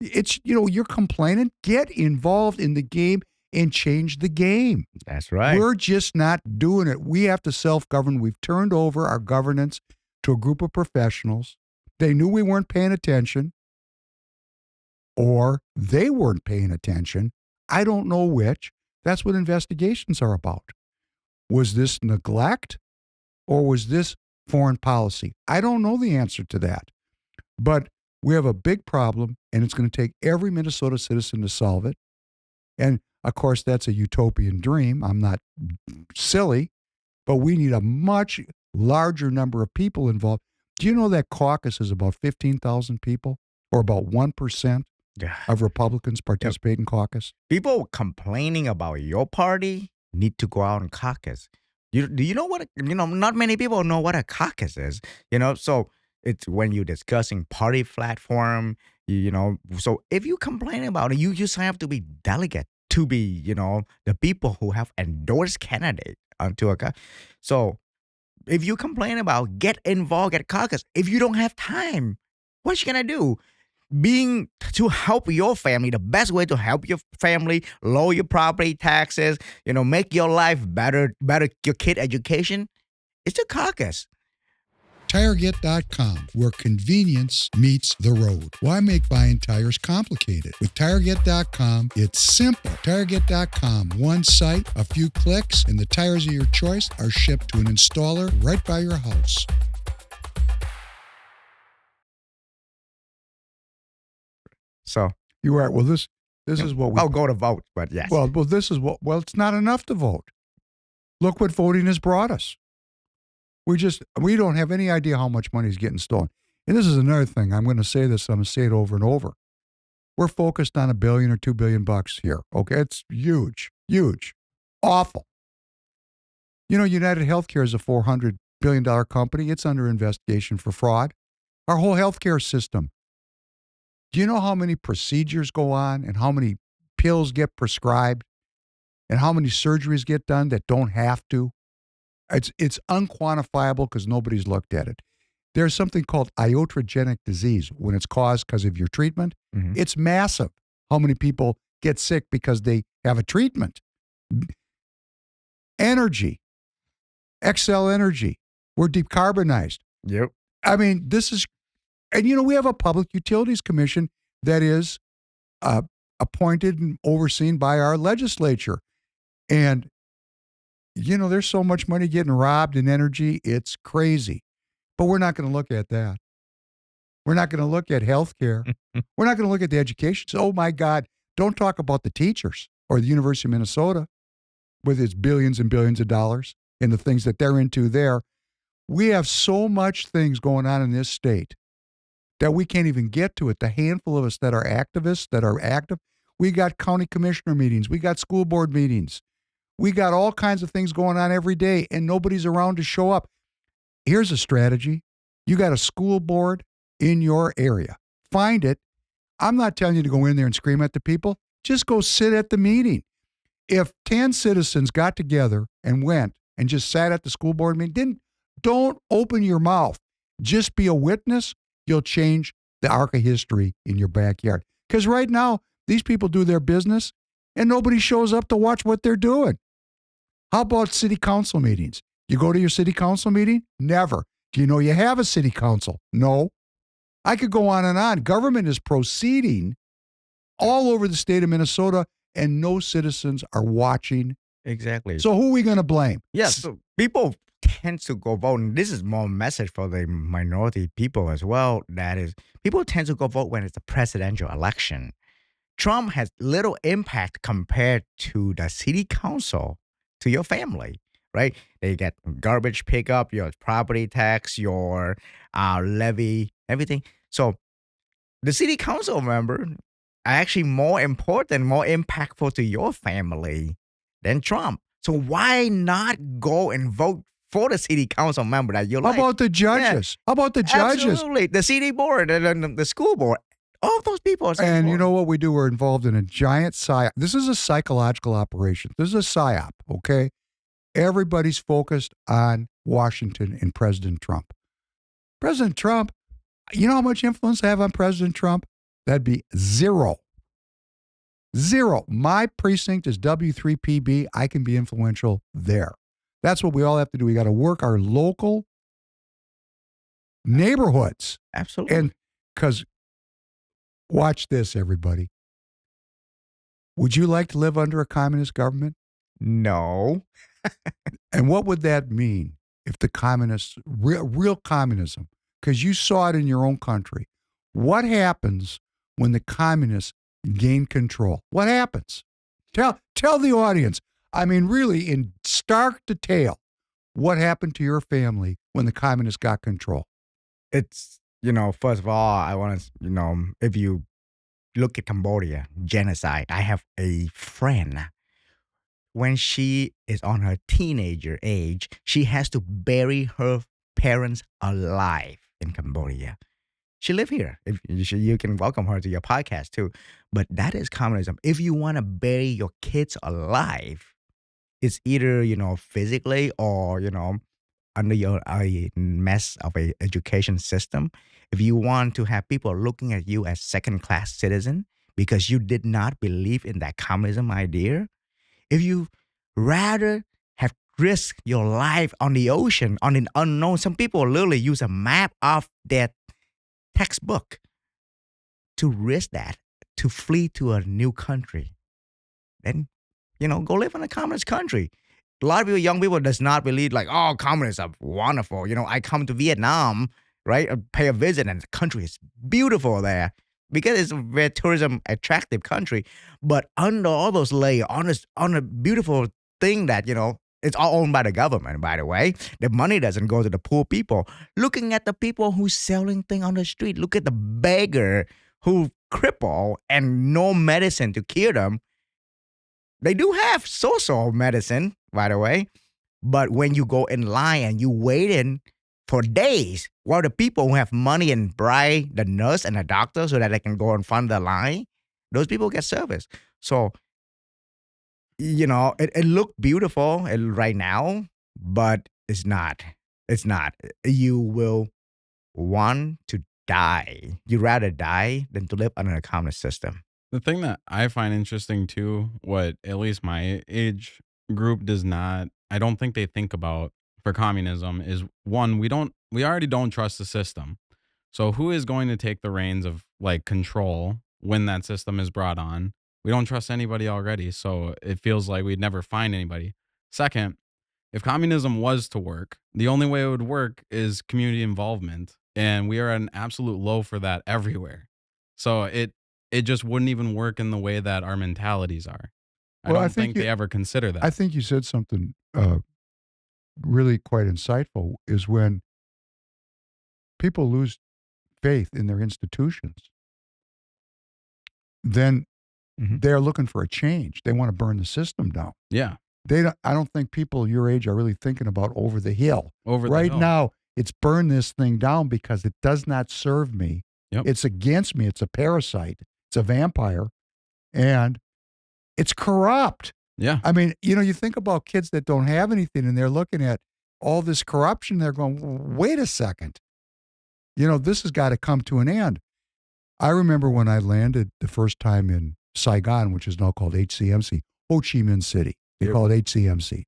Speaker 4: It's, you're complaining. Get involved in the game and change the game.
Speaker 1: That's right.
Speaker 4: We're just not doing it. We have to self-govern. We've turned over our governance to a group of professionals. They knew we weren't paying attention, or they weren't paying attention. I don't know which. That's what investigations are about. Was this neglect, or was this foreign policy? I don't know the answer to that. But we have a big problem, and it's going to take every Minnesota citizen to solve it. And of course, that's a utopian dream. I'm not silly, but we need a much larger number of people involved. Do you know that caucus is about 15,000 people, or about 1%
Speaker 1: Yeah.
Speaker 4: of Republicans participate in caucus?
Speaker 1: People complaining about your party need to go out and caucus. Do you know what, not many people know what a caucus is, so it's when you're discussing party platform, so if you complain about it, you just have to be delegate to be, the people who have endorsed candidate onto a caucus. So if you complain about get involved at caucus, if you don't have time, what you gonna do? Being to help your family, the best way to help your family, lower your property taxes, make your life better, your kid education, is to caucus.
Speaker 4: TireGet.com, where convenience meets the road. Why make buying tires complicated? With TireGet.com, it's simple. TireGet.com, one site, a few clicks, and the tires of your choice are shipped to an installer right by your house.
Speaker 1: So
Speaker 4: You're right. Well, this is what we.
Speaker 1: I'll go to vote, but yes.
Speaker 4: Well, this is what. Well, it's not enough to vote. Look what voting has brought us. We don't have any idea how much money is getting stolen. And this is another thing. I'm going to say this. I'm going to say it over and over. We're focused on $1 billion or $2 billion here. Okay, it's huge, awful. United Healthcare is a $400 billion company. It's under investigation for fraud. Our whole healthcare system. Do you know how many procedures go on, and how many pills get prescribed, and how many surgeries get done that don't have to? It's unquantifiable because nobody's looked at it. There's something called iatrogenic disease when it's caused because of your treatment.
Speaker 1: Mhm.
Speaker 4: It's massive how many people get sick because they have a treatment. Energy, Xcel Energy, we're decarbonized.
Speaker 1: Yep.
Speaker 4: I mean, this is, and we have a Public Utilities Commission that is appointed and overseen by our legislature. And, there's so much money getting robbed in energy, it's crazy. But we're not going to look at that. We're not going to look at healthcare. We're not going to look at the education. So, oh my God, don't talk about the teachers or the University of Minnesota with its billions and billions of dollars and the things that they're into there. We have so much things going on in this state that we can't even get to it. The handful of us that are activists, that are active, we got county commissioner meetings. We got school board meetings. We got all kinds of things going on every day, and nobody's around to show up. Here's a strategy. You got a school board in your area. Find it. I'm not telling you to go in there and scream at the people. Just go sit at the meeting. If 10 citizens got together and went and just sat at the school board meeting, don't open your mouth. Just be a witness. You'll change the arc of history in your backyard. Because right now, these people do their business and nobody shows up to watch what they're doing. How about city council meetings? You go to your city council meeting? Never. Do you know you have a city council? No. I could go on and on. Government is proceeding all over the state of Minnesota, and no citizens are watching.
Speaker 1: Exactly.
Speaker 4: So who are we going to blame?
Speaker 1: Yes. So people tend to go vote, and this is more message for the minority people as well. That is, people tend to go vote when it's a presidential election. Trump has little impact compared to the city council, to your family, right? They get garbage pickup, your property tax, your levy, everything. So the city council member are actually more important, more impactful to your family than Trump. So why not go and vote for the city council member that you
Speaker 4: How
Speaker 1: like?
Speaker 4: about the
Speaker 1: Yeah,
Speaker 4: judges? How about the judges?
Speaker 1: absolutely. The city board and then the school board. All of those people are so
Speaker 4: And you
Speaker 1: important.
Speaker 4: know what we do? We're involved in a giant psyop. This is a psychological operation. This is a psyop, okay? Everybody's focused on Washington and President Trump. President Trump, you know how much influence I have on President Trump? That'd be zero. Zero. My precinct is W3PB. I can be influential there. That's what we all have to do. We got to work our local neighborhoods.
Speaker 1: Absolutely.
Speaker 4: And because, watch this, everybody. Would you like to live under a communist government?
Speaker 1: No.
Speaker 4: And what would that mean if the communists, real communism, because you saw it in your own country, what happens when the communists gain control? What happens? Tell the audience. I mean, really, in stark detail, what happened to your family when the communists got control?
Speaker 1: It's, first of all, I want to, if you look at Cambodia, genocide, I have a friend. When she is on her teenager age, she has to bury her parents alive in Cambodia. She live here. If you can welcome her to your podcast too. But that is communism. If you want to bury your kids alive, it's either, physically or, under your a mess of a education system. If you want to have people looking at you as second-class citizen because you did not believe in that communism idea, if you rather have risked your life on the ocean, on an unknown, some people literally use a map of their textbook to risk that, to flee to a new country, then, go live in a communist country. A lot of people, young people, does not believe like, oh, communists are wonderful. I come to Vietnam, right, pay a visit, and the country is beautiful there because it's a very tourism attractive country. But under all those layers, on a beautiful thing that it's all owned by the government. By the way, the money doesn't go to the poor people. Looking at the people who's selling things on the street, look at the beggar who cripple and no medicine to cure them. They do have social medicine, by the way, but when you go in line and you wait in for days, while the people who have money and bribe the nurse and the doctor so that they can go in front of the line, those people get service. So, it looked beautiful right now, but it's not. It's not. You will want to die. You rather die than to live under a communist system.
Speaker 5: The thing that I find interesting too, what at least my age group does not, I don't think they think about for communism is one, we already don't trust the system. So who is going to take the reins of like control when that system is brought on? We don't trust anybody already. So it feels like we'd never find anybody. Second, if communism was to work, the only way it would work is community involvement. And we are at an absolute low for that everywhere. So it just wouldn't even work in the way that our mentalities are. I
Speaker 4: Well, I
Speaker 5: don't
Speaker 4: think
Speaker 5: think
Speaker 4: you-
Speaker 5: they ever consider that.
Speaker 4: I think you said something really quite insightful is when people lose faith in their institutions, then
Speaker 1: Mhm.
Speaker 4: they're looking for a change. They want to burn the system down.
Speaker 5: Yeah.
Speaker 4: I don't think people your age are really thinking about over the hill.
Speaker 5: Over the
Speaker 4: Right
Speaker 5: hill.
Speaker 4: now, it's burn this thing down because it does not serve me.
Speaker 5: Yep.
Speaker 4: It's against me. It's a parasite. It's a vampire. And it's corrupt.
Speaker 5: Yeah.
Speaker 4: I mean, you think about kids that don't have anything and they're looking at all this corruption. They're going, wait a second. This has got to come to an end. I remember when I landed the first time in Saigon, which is now called HCMC, Ho Chi Minh City. They
Speaker 1: Yep.
Speaker 4: call it HCMC.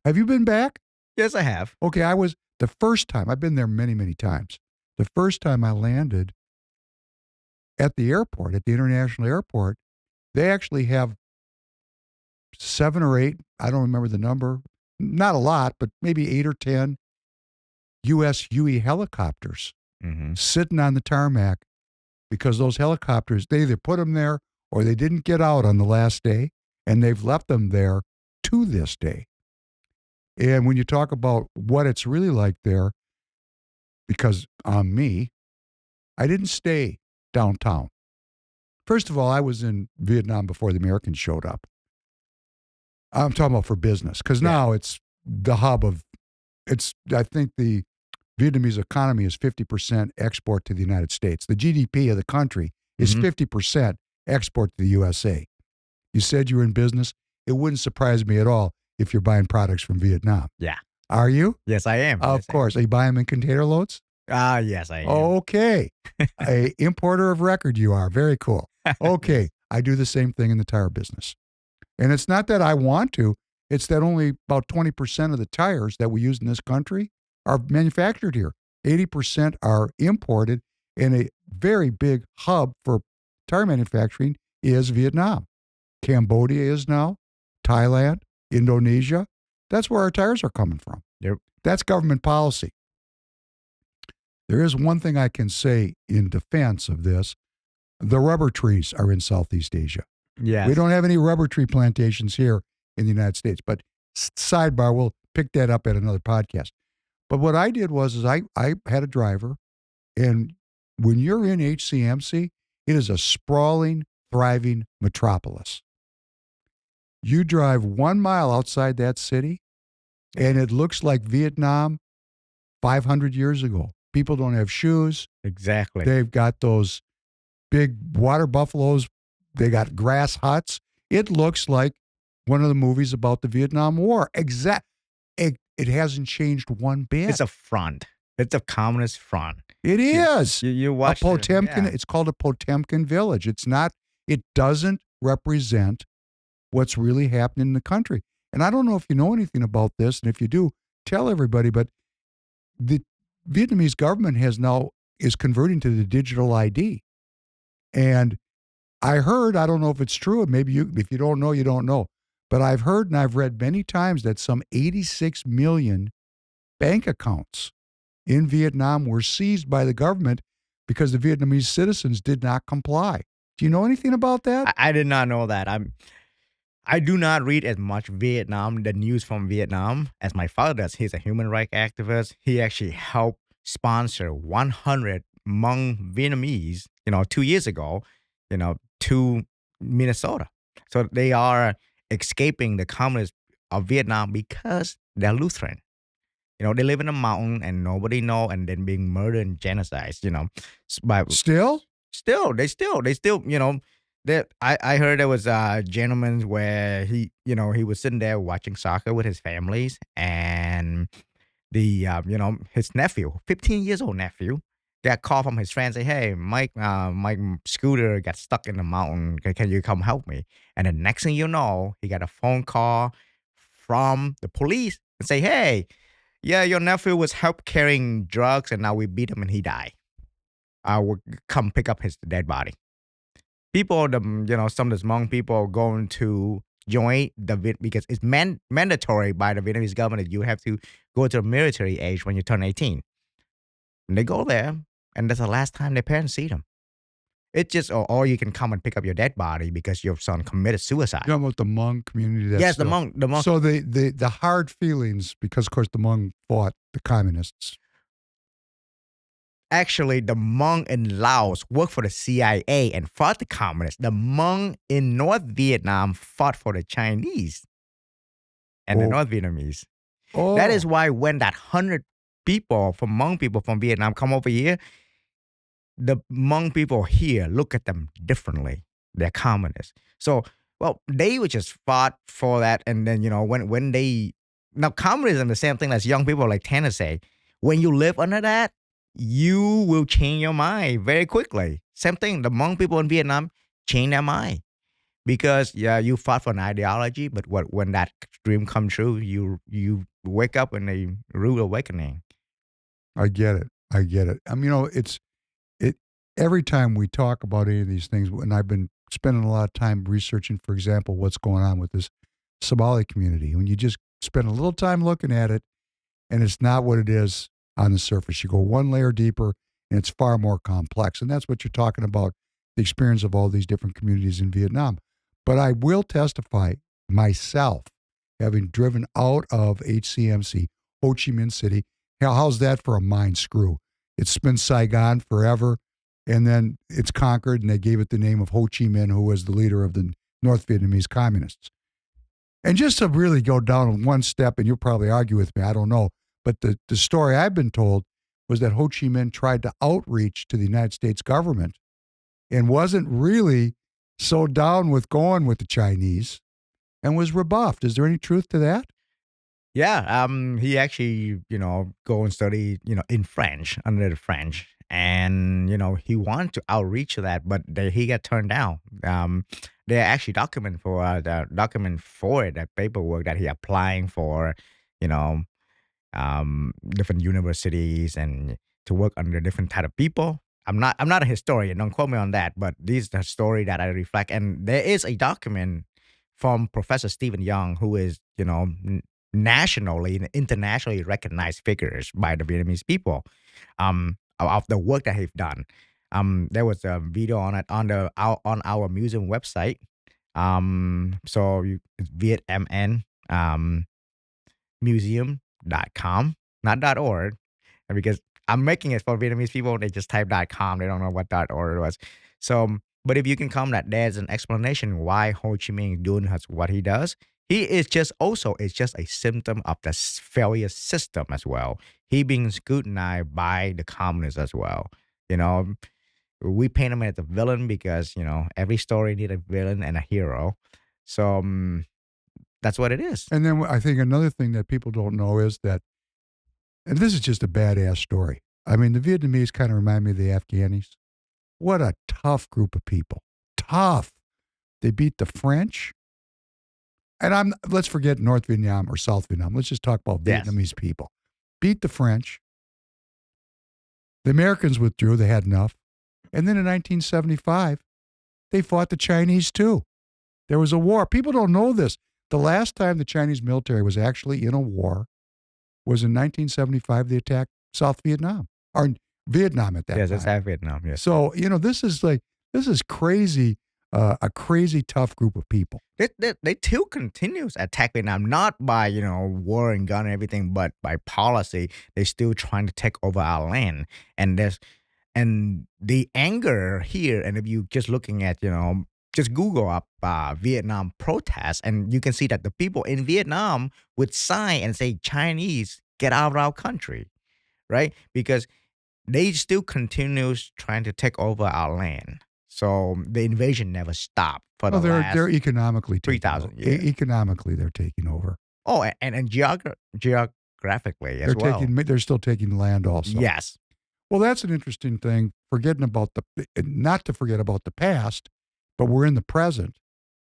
Speaker 4: Have you been back?
Speaker 1: Yes, I have.
Speaker 4: Okay, I was the first time. I've been there many, many times. The first time I landed at the airport, at the international airport, they actually have 7 or 8, I don't remember the number, not a lot, but maybe 8 or 10 U.S. UE helicopters
Speaker 1: Mm-hmm.
Speaker 4: sitting on the tarmac because those helicopters, they either put them there or they didn't get out on the last day, and they've left them there to this day. And when you talk about what it's really like there, because on me, I didn't stay downtown. First of all, I was in Vietnam before the Americans showed up. I'm talking about for business, because now it's the hub of, I think the Vietnamese economy is 50% export to the United States. The GDP of the country is 50% export to the USA. You said you were in business. It wouldn't surprise me at all if you're buying products from Vietnam.
Speaker 1: Yeah.
Speaker 4: Are you?
Speaker 1: Yes, I am.
Speaker 4: Of course. Are you buying them in container loads?
Speaker 1: Yes, I am.
Speaker 4: Okay. A importer of record you are. Very cool. Okay. I do the same thing in the tire business. And it's not that I want to. It's that only about 20% of the tires that we use in this country are manufactured here. 80% are imported, and a very big hub for tire manufacturing is Vietnam. Cambodia is now, Thailand, Indonesia. That's where our tires are coming from.
Speaker 1: Yep.
Speaker 4: That's government policy. There is one thing I can say in defense of this. The rubber trees are in Southeast Asia.
Speaker 1: Yes.
Speaker 4: We don't have any rubber tree plantations here in the United States. But sidebar, we'll pick that up at another podcast. But what I did was I had a driver, and when you're in HCMC, it is a sprawling, thriving metropolis. You drive 1 mile outside that city, and it looks like Vietnam 500 years ago. People don't have shoes.
Speaker 1: Exactly.
Speaker 4: They've got those big water buffaloes. They got grass huts. It looks like one of the movies about the Vietnam War. It hasn't changed one bit.
Speaker 1: It's a front. It's a communist front.
Speaker 4: It is.
Speaker 1: You watch
Speaker 4: a Potemkin.
Speaker 1: Yeah.
Speaker 4: It's called a Potemkin village. It's not. It doesn't represent what's really happening in the country. And I don't know if you know anything about this, and if you do, tell everybody. But the Vietnamese government is converting to the digital ID, and I heard. I don't know if it's true. Maybe if you don't know, you don't know. But I've heard and I've read many times that some 86 million bank accounts in Vietnam were seized by the government because the Vietnamese citizens did not comply. Do you know anything about that?
Speaker 1: I did not know that. I do not read as much the news from Vietnam, as my father does. He's a human rights activist. He actually helped sponsor 100 Hmong Vietnamese, 2 years ago, to Minnesota. So they are escaping the communists of Vietnam because they're Lutheran. They live in a mountain and nobody know, and then being murdered and genocide. But
Speaker 4: Still?
Speaker 1: they still, I heard there was a gentleman where he was sitting there watching soccer with his families, and his nephew, 15 years old nephew, got a call from his friend, say, "Hey, Mike, my scooter got stuck in the mountain. Can you come help me?" And the next thing you know, he got a phone call from the police and say, "Hey, yeah, your nephew was help carrying drugs, and now we beat him and he died. We'll come pick up his dead body." People, some of the Hmong people are going to join because it's mandatory by the Vietnamese government that you have to go to the military age when you turn 18. And they go there, and that's the last time their parents see them. It's just, or you can come and pick up your dead body because your son committed suicide.
Speaker 4: You're talking about the Hmong community?
Speaker 1: Yes, the Hmong.
Speaker 4: So the hard feelings, because of course the Hmong fought the communists.
Speaker 1: Actually, the Hmong in Laos worked for the CIA and fought the communists. The Hmong in North Vietnam fought for the Chinese and the North Vietnamese.
Speaker 4: Oh.
Speaker 1: That is why when that 100 people from Hmong people from Vietnam come over here, the Hmong people here look at them differently. They're communists. So, they would just fought for that. And then, now communism is the same thing as young people like Tanner say. When you live under that, you will change your mind very quickly. Same thing, the Hmong people in Vietnam change their mind. Because, you fought for an ideology, but when that dream comes true, you wake up in a rude awakening.
Speaker 4: I get it. I mean, every time we talk about any of these things, and I've been spending a lot of time researching, for example, what's going on with this Somali community. When you just spend a little time looking at it, and it's not what it is on the surface. You go one layer deeper, and it's far more complex. And that's what you're talking about, the experience of all these different communities in Vietnam. But I will testify myself, having driven out of HCMC, Ho Chi Minh City. How's that for a mind screw? It's been Saigon forever. and then it's conquered, and they gave it the name of Ho Chi Minh, who was the leader of the North Vietnamese communists. And just to really go down one step, and you'll probably argue with me, I don't know, but the story I've been told was that Ho Chi Minh tried to outreach to the United States government and wasn't really so down with going with the Chinese and was rebuffed. Is there any truth to that?
Speaker 1: Yeah, he actually, go and study, in French, under the French. And, he wanted to outreach to that, but he got turned down. They actually document for it, that paperwork that he applying for, you know, different universities and to work under different type of people. I'm not a historian, don't quote me on that, but this is the story that I reflect. And there is a document from Professor Stephen Young, who is, nationally and internationally recognized figures by the Vietnamese people, of the work that he's done. There was a video on it on our museum website. It's Vietmn museum.com, not .org, because I'm making it for Vietnamese people. They just type .com. They don't know what .org was. So, but if you can come that there's an explanation why Ho Chi Minh is doing what he does. He is just also, it's just a symptom of the failure system as well. He being scrutinized by the communists as well. We paint him as a villain because, every story needs a villain and a hero. So that's what it is.
Speaker 4: And then I think another thing that people don't know is that, and this is just a badass story. I mean, the Vietnamese kind of remind me of the Afghanis. What a tough group of people. Tough. They beat the French. And let's forget North Vietnam or South Vietnam. Let's just talk about Vietnamese people. Beat the French. The Americans withdrew. They had enough. And then in 1975, they fought the Chinese too. There was a war. People don't know this. The last time the Chinese military was actually in a war was in 1975. They attacked South Vietnam, or Vietnam at that time.
Speaker 1: Yes, it's South Vietnam, yes.
Speaker 4: So, this is crazy, a crazy tough group of people.
Speaker 1: They still continues attack Vietnam, not by, war and gun and everything, but by policy. They're still trying to take over our land. And the anger here, and if you just looking at, just Google up Vietnam protests, and you can see that the people in Vietnam would sign and say, Chinese, get out of our country, right? Because they still continues trying to take over our land. So the invasion never stopped for the last
Speaker 4: they're economically
Speaker 1: 3,000 years.
Speaker 4: Economically, they're taking over.
Speaker 1: Oh, and geographically as well.
Speaker 4: They're still taking land also.
Speaker 1: Yes.
Speaker 4: Well, that's an interesting thing. Not to forget about the past, but we're in the present.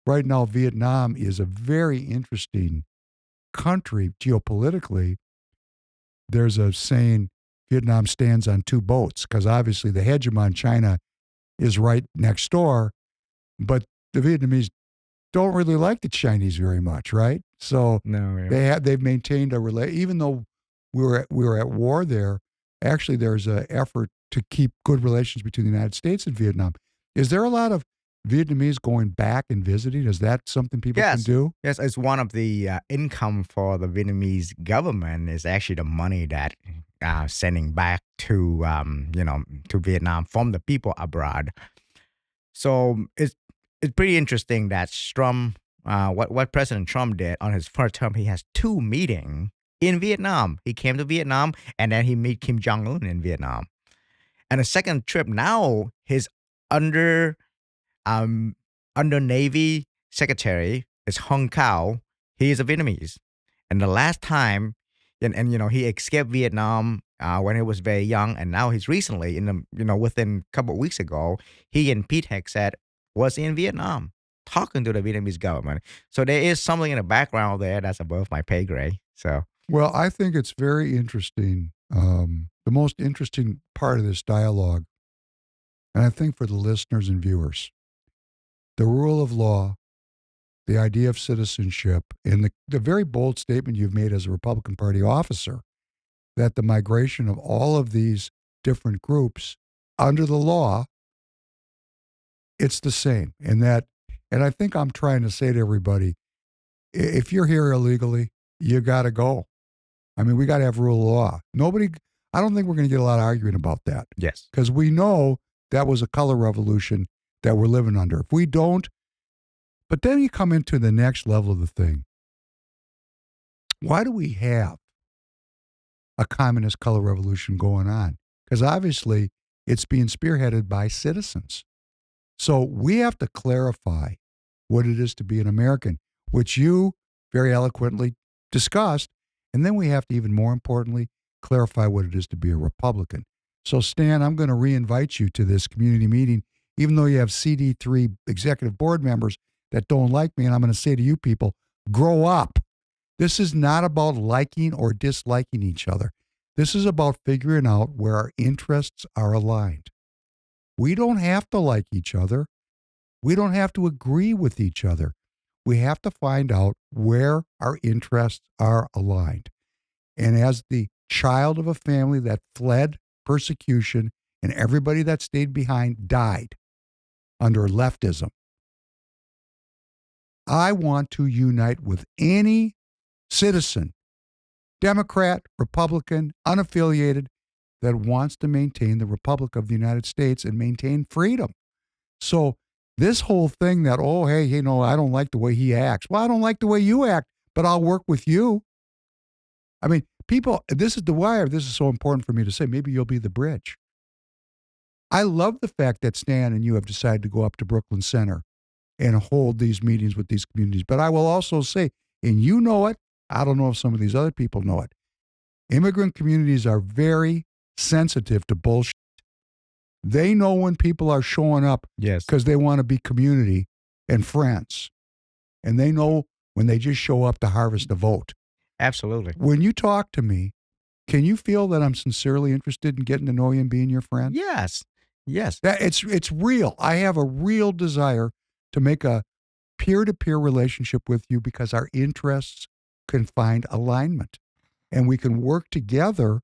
Speaker 4: Right now, Vietnam is a very interesting country geopolitically. There's a saying, Vietnam stands on two boats, because obviously the hegemon China is right next door, but the Vietnamese don't really like the Chinese very much, right? So
Speaker 1: no,
Speaker 4: they've maintained a relation, even though we were at war there. Actually, there's an effort to keep good relations between the United States and Vietnam. Is there a lot of Vietnamese going back and visiting? Is that something people can do?
Speaker 1: Yes, it's one of the income for the Vietnamese government is actually the money that sending back to to Vietnam from the people abroad. So it's pretty interesting that Trump, what President Trump did on his first term, he has 2 meetings in Vietnam. He came to Vietnam and then he met Kim Jong-un in Vietnam. And the second trip now, his under Navy Secretary is Hung Cao. He is a Vietnamese. And the last time, and he escaped Vietnam when he was very young, and now he's recently within a couple of weeks ago, he and Pete Hegseth was in Vietnam talking to the Vietnamese government. So there is something in the background there that's above my pay grade. So.
Speaker 4: Well, I think it's very interesting. The most interesting part of this dialogue, and I think for the listeners and viewers, the rule of law, the idea of citizenship, and the very bold statement you've made as a Republican Party officer that the migration of all of these different groups under the law, it's the same. And I think I'm trying to say to everybody, if you're here illegally, you got to go. I mean, we got to have rule of law. I don't think we're going to get a lot of arguing about that.
Speaker 1: Yes.
Speaker 4: Because we know that was a color revolution that we're living under. If we don't, but then you come into the next level of the thing. Why do we have a communist color revolution going on? Because obviously it's being spearheaded by citizens. So we have to clarify what it is to be an American, which you very eloquently discussed. And then we have to, even more importantly, clarify what it is to be a Republican. So, Stan, I'm going to re-invite you to this community meeting, even though you have CD3 executive board members that don't like me. And I'm going to say to you people, grow up. This is not about liking or disliking each other. This is about figuring out where our interests are aligned. We don't have to like each other. We don't have to agree with each other. We have to find out where our interests are aligned. And as the child of a family that fled persecution and everybody that stayed behind died under leftism, I want to unite with any citizen, Democrat, Republican, unaffiliated, that wants to maintain the Republic of the United States and maintain freedom. So this whole thing that, oh, hey, I don't like the way he acts. Well, I don't like the way you act, but I'll work with you. I mean, people, this is the wire. This is so important for me to say. Maybe you'll be the bridge. I love the fact that Stan and you have decided to go up to Brooklyn Center and hold these meetings with these communities. But I will also say, and you know it, I don't know if some of these other people know it, immigrant communities are very sensitive to bullshit. They know when people are showing up because they want to be community and friends. And they know when they just show up to harvest a vote.
Speaker 1: Absolutely.
Speaker 4: When you talk to me, can you feel that I'm sincerely interested in getting to know you and being your friend?
Speaker 1: Yes. Yes.
Speaker 4: That it's real. I have a real desire to make a peer-to-peer relationship with you because our interests can find alignment. And we can work together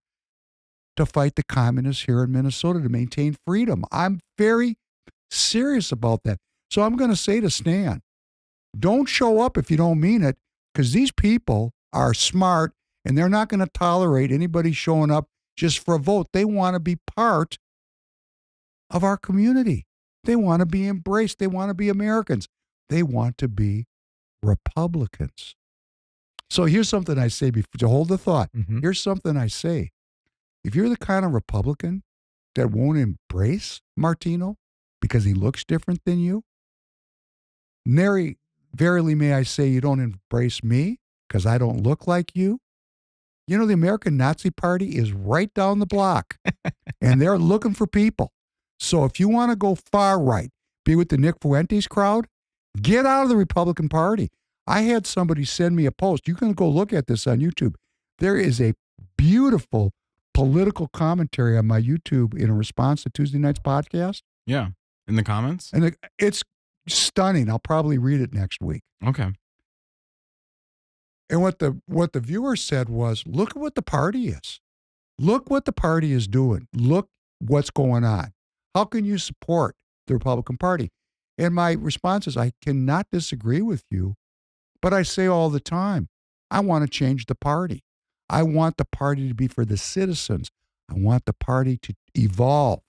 Speaker 4: to fight the communists here in Minnesota to maintain freedom. I'm very serious about that. So I'm going to say to Stan, don't show up if you don't mean it, because these people are smart and they're not going to tolerate anybody showing up just for a vote. They want to be part of our community. They want to be embraced. They want to be Americans. They want to be Republicans. So here's something I say to hold the thought.
Speaker 1: Mm-hmm.
Speaker 4: Here's something I say. If you're the kind of Republican that won't embrace Martino because he looks different than you, verily may I say you don't embrace me because I don't look like you. You know, the American Nazi Party is right down the block and they're looking for people. So if you want to go far right, be with the Nick Fuentes crowd, get out of the Republican Party. I had somebody send me a post. You can go look at this on YouTube. There is a beautiful political commentary on my YouTube in a response to Tuesday night's podcast.
Speaker 5: Yeah. In the comments?
Speaker 4: And it's stunning. I'll probably read it next week.
Speaker 5: Okay.
Speaker 4: And what the viewer said was, look at what the party is. Look what the party is doing. Look what's going on. How can you support the Republican Party? And my response is, I cannot disagree with you, but I say all the time, I want to change the party. I want the party to be for the citizens. I want the party to evolve.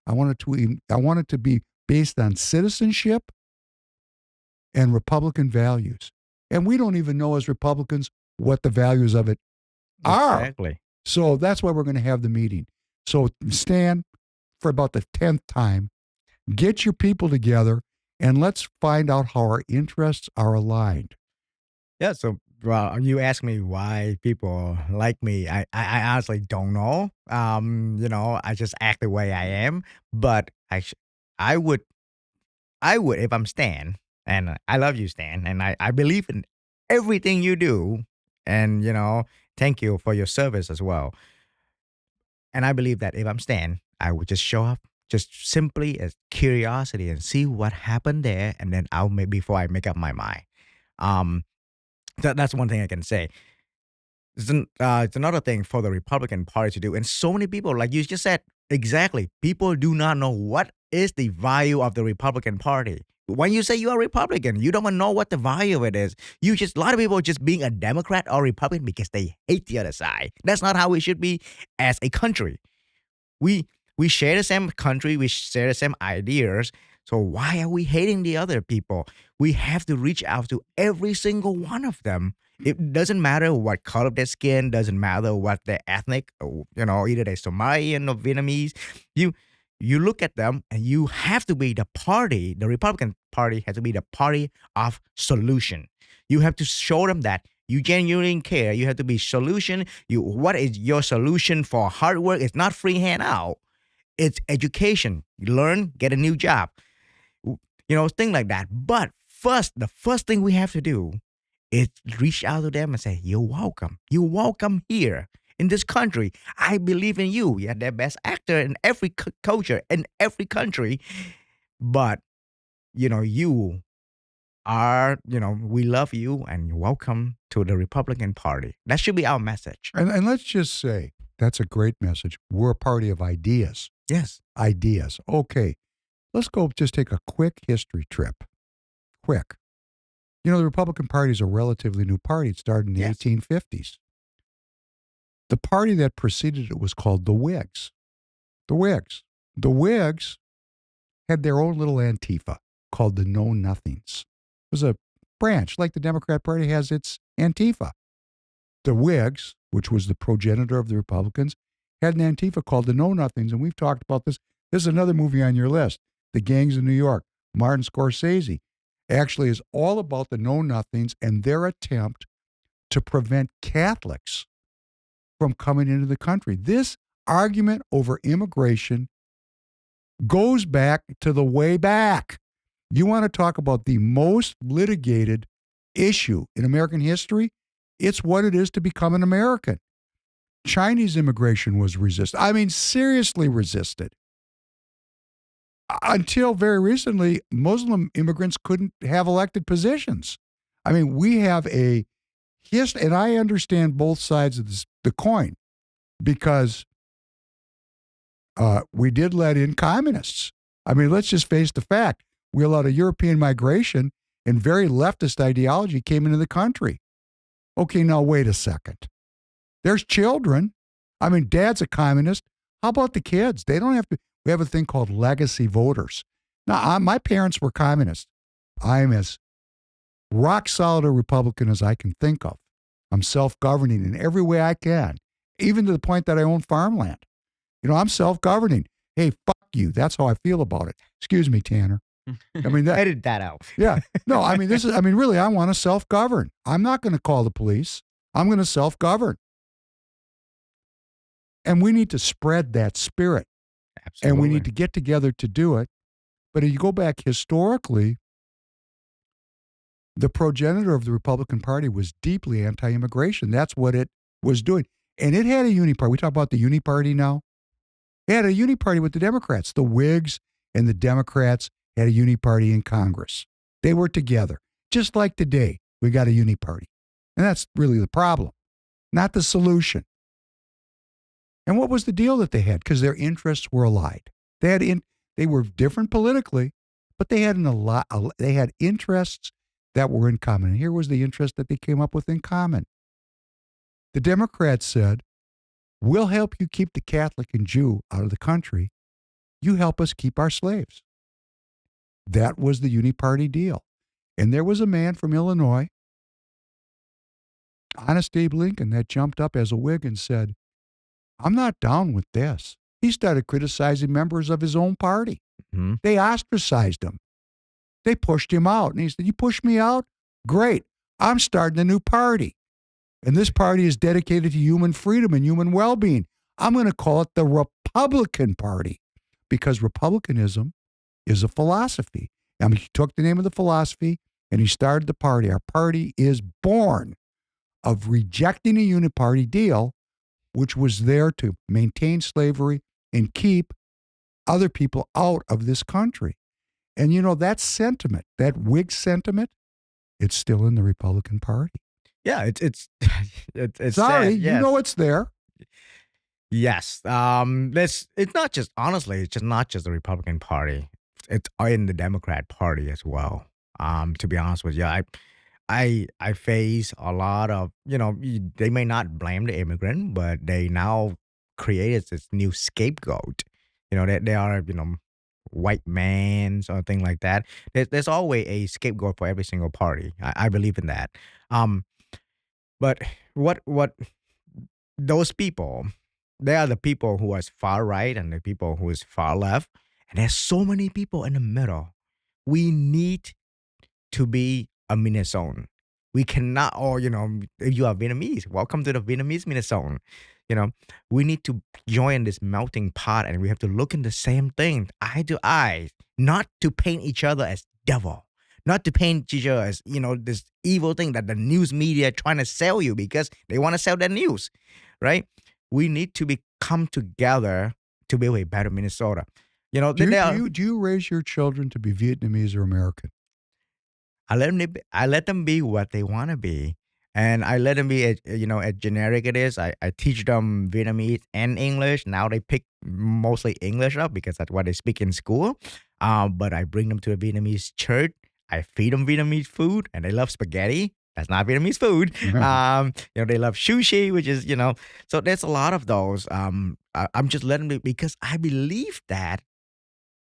Speaker 4: I want it to be based on citizenship and Republican values. And we don't even know as Republicans what the values of it are.
Speaker 1: Exactly.
Speaker 4: So that's why we're going to have the meeting. So Stan, for about the 10th time, get your people together and let's find out how our interests are aligned.
Speaker 1: Yeah. So, well, you ask me why people like me. I honestly don't know. I just act the way I am. But I would if I'm Stan, and I love you, Stan, and I believe in everything you do, and thank you for your service as well. And I believe that if I'm Stan, I would just show up, just simply as curiosity and see what happened there, and then before I make up my mind. That's one thing I can say. It's another thing for the Republican Party to do, and so many people, like you just said, exactly. People do not know what is the value of the Republican Party. When you say you are Republican, you don't even know what the value of it is. A lot of people are just being a Democrat or Republican because they hate the other side. That's not how we should be as a country. We We share the same country, we share the same ideas. So why are we hating the other people? We have to reach out to every single one of them. It doesn't matter what color of their skin, doesn't matter what their ethnic, either they're Somalian or Vietnamese. You you look at them and you have to be the party. The Republican Party has to be the party of solution. You have to show them that you genuinely care. You have to be solution. What is your solution for hard work? It's not free handout. It's education. You learn, get a new job. Things like that. But the first thing we have to do is reach out to them and say, "You're welcome. You're welcome here in this country. I believe in you. You're the best actor in every culture, in every country. But, you we love you and you're welcome to the Republican Party." That should be our message.
Speaker 4: And let's just say that's a great message. We're a party of ideas.
Speaker 1: Yes.
Speaker 4: Ideas. Okay. Let's go just take a quick history trip. Quick. The Republican Party is a relatively new party. It started in the 1850s. The party that preceded it was called the Whigs. The Whigs. The Whigs had their own little Antifa called the Know Nothings. It was a branch, like the Democrat Party has its Antifa. The Whigs, which was the progenitor of the Republicans, had an Antifa called the Know Nothings, and we've talked about this. This is another movie on your list, The Gangs of New York. Martin Scorsese actually is all about the Know Nothings and their attempt to prevent Catholics from coming into the country. This argument over immigration goes back to the way back. You want to talk about the most litigated issue in American history? It's what it is to become an American. Chinese immigration was resisted. I mean, seriously resisted. Until very recently, Muslim immigrants couldn't have elected positions. I mean, we have a history, and I understand both sides of the coin, because we did let in communists. I mean, let's just face the fact. We allowed a European migration, and very leftist ideology came into the country. Okay, now wait a second. There's children. I mean, dad's a communist. How about the kids? They don't have to. We have a thing called legacy voters. Now, my parents were communists. I'm as rock solid a Republican as I can think of. I'm self-governing in every way I can, even to the point that I own farmland. I'm self-governing. Hey, fuck you. That's how I feel about it. Excuse me, Tanner. I mean,
Speaker 1: edit that out.
Speaker 4: Yeah. No, I mean, really, I want to self-govern. I'm not going to call the police. I'm going to self-govern. And we need to spread that spirit.
Speaker 1: Absolutely.
Speaker 4: And we need to get together to do it. But if you go back historically, the progenitor of the Republican Party was deeply anti-immigration. That's what it was doing. And it had a uniparty. We talk about the uniparty now. It had a uniparty with the Democrats. The Whigs and the Democrats had a uniparty in Congress. They were together. Just like today, we got a uniparty. And that's really the problem, not the solution. And what was the deal that they had? Because their interests were allied. They were different politically, but they had they had interests that were in common. And here was the interest that they came up with in common. The Democrats said, "We'll help you keep the Catholic and Jew out of the country. You help us keep our slaves." That was the uniparty deal. And there was a man from Illinois, Honest Abe Lincoln, that jumped up as a Whig and said, "I'm not down with this." He started criticizing members of his own party.
Speaker 1: Mm-hmm.
Speaker 4: They ostracized him. They pushed him out. And he said, "You push me out? Great. I'm starting a new party. And this party is dedicated to human freedom and human well-being. I'm going to call it the Republican Party, because republicanism is a philosophy." I mean, he took the name of the philosophy and he started the party. Our party is born of rejecting a uniparty deal, which was there to maintain slavery and keep other people out of this country. And that sentiment, that Whig sentiment, it's still in the Republican Party.
Speaker 1: Yeah, it's it's
Speaker 4: Sorry,
Speaker 1: sad, yes.
Speaker 4: It's there.
Speaker 1: Yes. It's not just, honestly, it's just not just the Republican Party. It's in the Democrat Party as well. To be honest with you, I face a lot of, they may not blame the immigrant, but they now created this new scapegoat. They are, white man or thing like that. There's always a scapegoat for every single party. I believe in that. Um, but what those people, they are the people who is far right and the people who is far left, and there's so many people in the middle. We need to be a Minnesota. We cannot, or if you are Vietnamese, welcome to the Vietnamese Minnesota. You know, we need to join this melting pot, and we have to look in the same thing, eye to eye, not to paint each other as devil, not to paint each other as this evil thing that the news media trying to sell you because they want to sell their news, right? We need to come together to build a better Minnesota.
Speaker 4: Do you raise your children to be Vietnamese or American?
Speaker 1: I let them be what they want to be, and I let them be as generic it is. I teach them Vietnamese and English. Now they pick mostly English up because that's what they speak in school. But I bring them to a Vietnamese church. I feed them Vietnamese food, and they love spaghetti. That's not Vietnamese food. They love sushi, which is So there's a lot of those. I'm just letting them because I believe that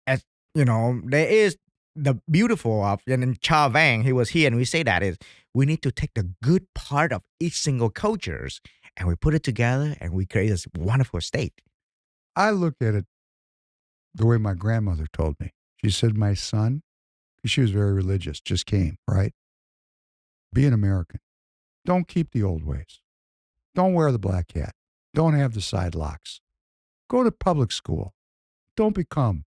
Speaker 1: as there is the beautiful of, and then Cha Vang, he was here, and we say that is we need to take the good part of each single cultures and we put it together and we create this wonderful state.
Speaker 4: I look at it the way my grandmother told me. She said, my son, 'cause she was very religious, just came, right? Be an American. Don't keep the old ways. Don't wear the black hat. Don't have the side locks. Go to public school. Don't become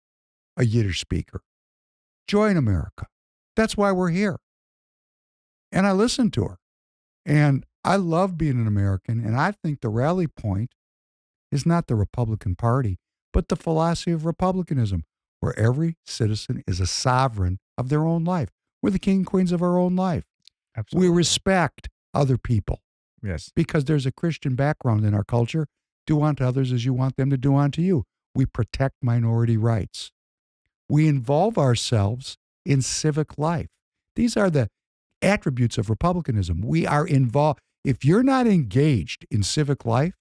Speaker 4: a Yiddish speaker. Join America. That's why we're here. And I listened to her. And I love being an American. And I think the rally point is not the Republican Party, but the philosophy of republicanism, where every citizen is a sovereign of their own life. We're the king and queens of our own life.
Speaker 1: Absolutely.
Speaker 4: We respect other people.
Speaker 1: Yes.
Speaker 4: Because there's a Christian background in our culture. Do unto others as you want them to do unto you. We protect minority rights. We involve ourselves in civic life. These are the attributes of republicanism. We are involved. If you're not engaged in civic life,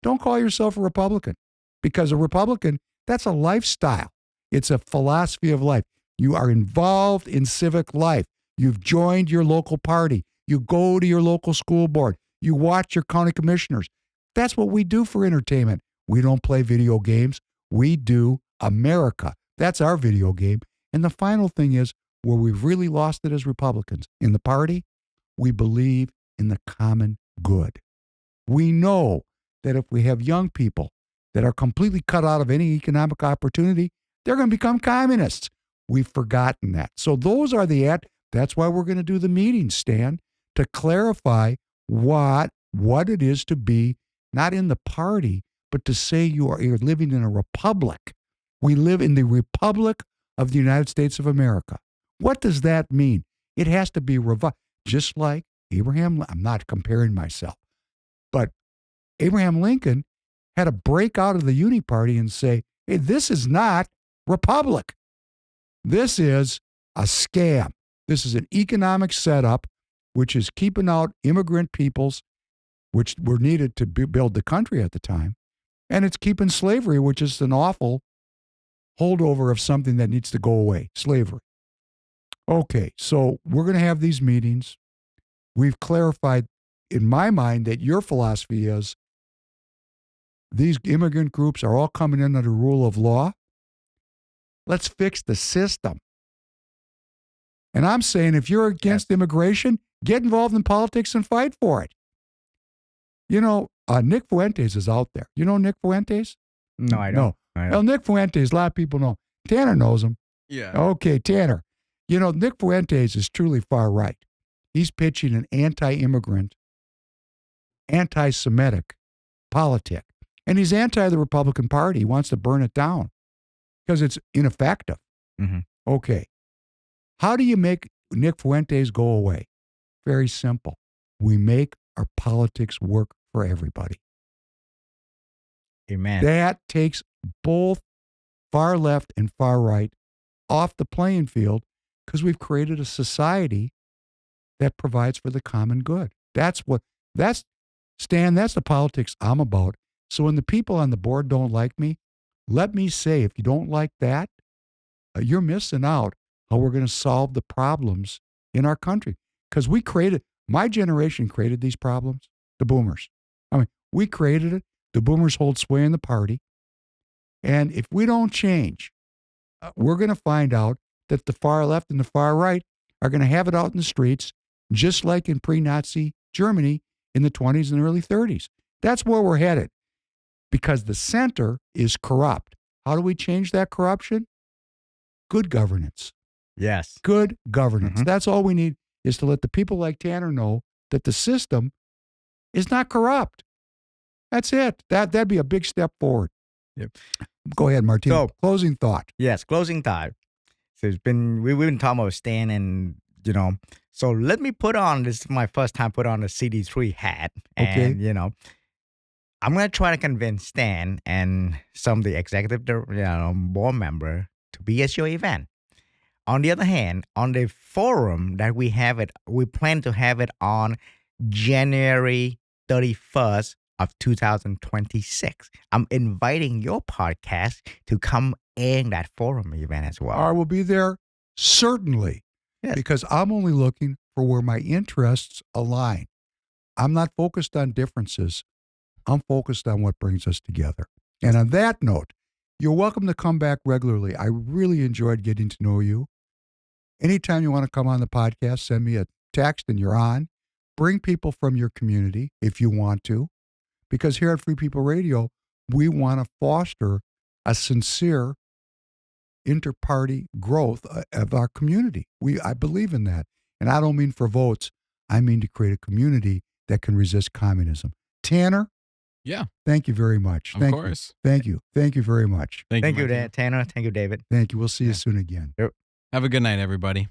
Speaker 4: don't call yourself a Republican, because a Republican, that's a lifestyle. It's a philosophy of life. You are involved in civic life. You've joined your local party. You go to your local school board. You watch your county commissioners. That's what we do for entertainment. We don't play video games. We do America. That's our video game. And the final thing is where we've really lost it as Republicans. In the party, we believe in the common good. We know that if we have young people that are completely cut out of any economic opportunity, they're going to become communists. We've forgotten that. So those are that's why we're going to do the meeting, Stan, to clarify what it is to be not in the party, but to say you're living in a republic. We live in the Republic of the United States of America. What does that mean? It has to be revived. Just like I'm not comparing myself, but Abraham Lincoln had to break out of the Uni Party and say, hey, this is not republic. This is a scam. This is an economic setup which is keeping out immigrant peoples, which were needed to build the country at the time. And it's keeping slavery, which is an awful holdover of something that needs to go away, slavery. Okay, so we're going to have these meetings. We've clarified, in my mind, that your philosophy is these immigrant groups are all coming in under the rule of law. Let's fix the system. And I'm saying if you're against immigration, get involved in politics and fight for it. Nick Fuentes is out there. You know Nick Fuentes?
Speaker 1: No, I don't.
Speaker 4: No. Well, Nick Fuentes, a lot of people know. Tanner knows him.
Speaker 5: Yeah.
Speaker 4: Okay, Tanner. Nick Fuentes is truly far right. He's pitching an anti-immigrant, anti-Semitic politic. And he's anti the Republican Party. He wants to burn it down because it's ineffective.
Speaker 1: Mm-hmm.
Speaker 4: Okay. How do you make Nick Fuentes go away? Very simple. We make our politics work for everybody.
Speaker 1: Amen.
Speaker 4: That takes both far left and far right off the playing field because we've created a society that provides for the common good. Stan, that's the politics I'm about. So when the people on the board don't like me, let me say, if you don't like that, you're missing out how we're going to solve the problems in our country. Because my generation created these problems, the boomers. I mean, we created it. The boomers hold sway in the party. And if we don't change, we're going to find out that the far left and the far right are going to have it out in the streets, just like in pre-Nazi Germany in the 20s and early 30s. That's where we're headed because the center is corrupt. How do we change that corruption? Good governance.
Speaker 1: Yes.
Speaker 4: Good governance.
Speaker 1: Mhm.
Speaker 4: That's all we need is to let the people like Tanner know that the system is not corrupt. That's it. That'd be a big step forward.
Speaker 1: Yep.
Speaker 4: Go ahead, Martino.
Speaker 1: So-
Speaker 4: Closing thought.
Speaker 1: Yes, closing thought. So we've been talking about Stan and, so let me this is my first time put on the CD3 hat.
Speaker 4: Okay.
Speaker 1: And, I'm going to try to convince Stan and some of the executive, board member to be at your event. On the other hand, on the forum that we plan to have it on January 31st of 2026. I'm inviting your podcast to come in that forum event as well.
Speaker 4: I will be there, certainly,
Speaker 1: Yes.
Speaker 4: because I'm only looking for where my interests align. I'm not focused on differences. I'm focused on what brings us together. And on that note, you're welcome to come back regularly. I really enjoyed getting to know you. Anytime you want to come on the podcast, send me a text and you're on. Bring people from your community if you want to, because here at Free People Radio, we want to foster a sincere inter-party growth of our community. I believe in that. And I don't mean for votes. I mean to create a community that can resist communism. Tanner?
Speaker 5: Yeah,
Speaker 4: Thank you very much.
Speaker 5: of
Speaker 4: Thank
Speaker 5: course.
Speaker 4: You. Thank you. Thank you very much.
Speaker 1: Thank you,
Speaker 5: Martino.
Speaker 1: Tanner. Thank you, David.
Speaker 4: Thank you. We'll see you soon again.
Speaker 5: Have a good night, everybody.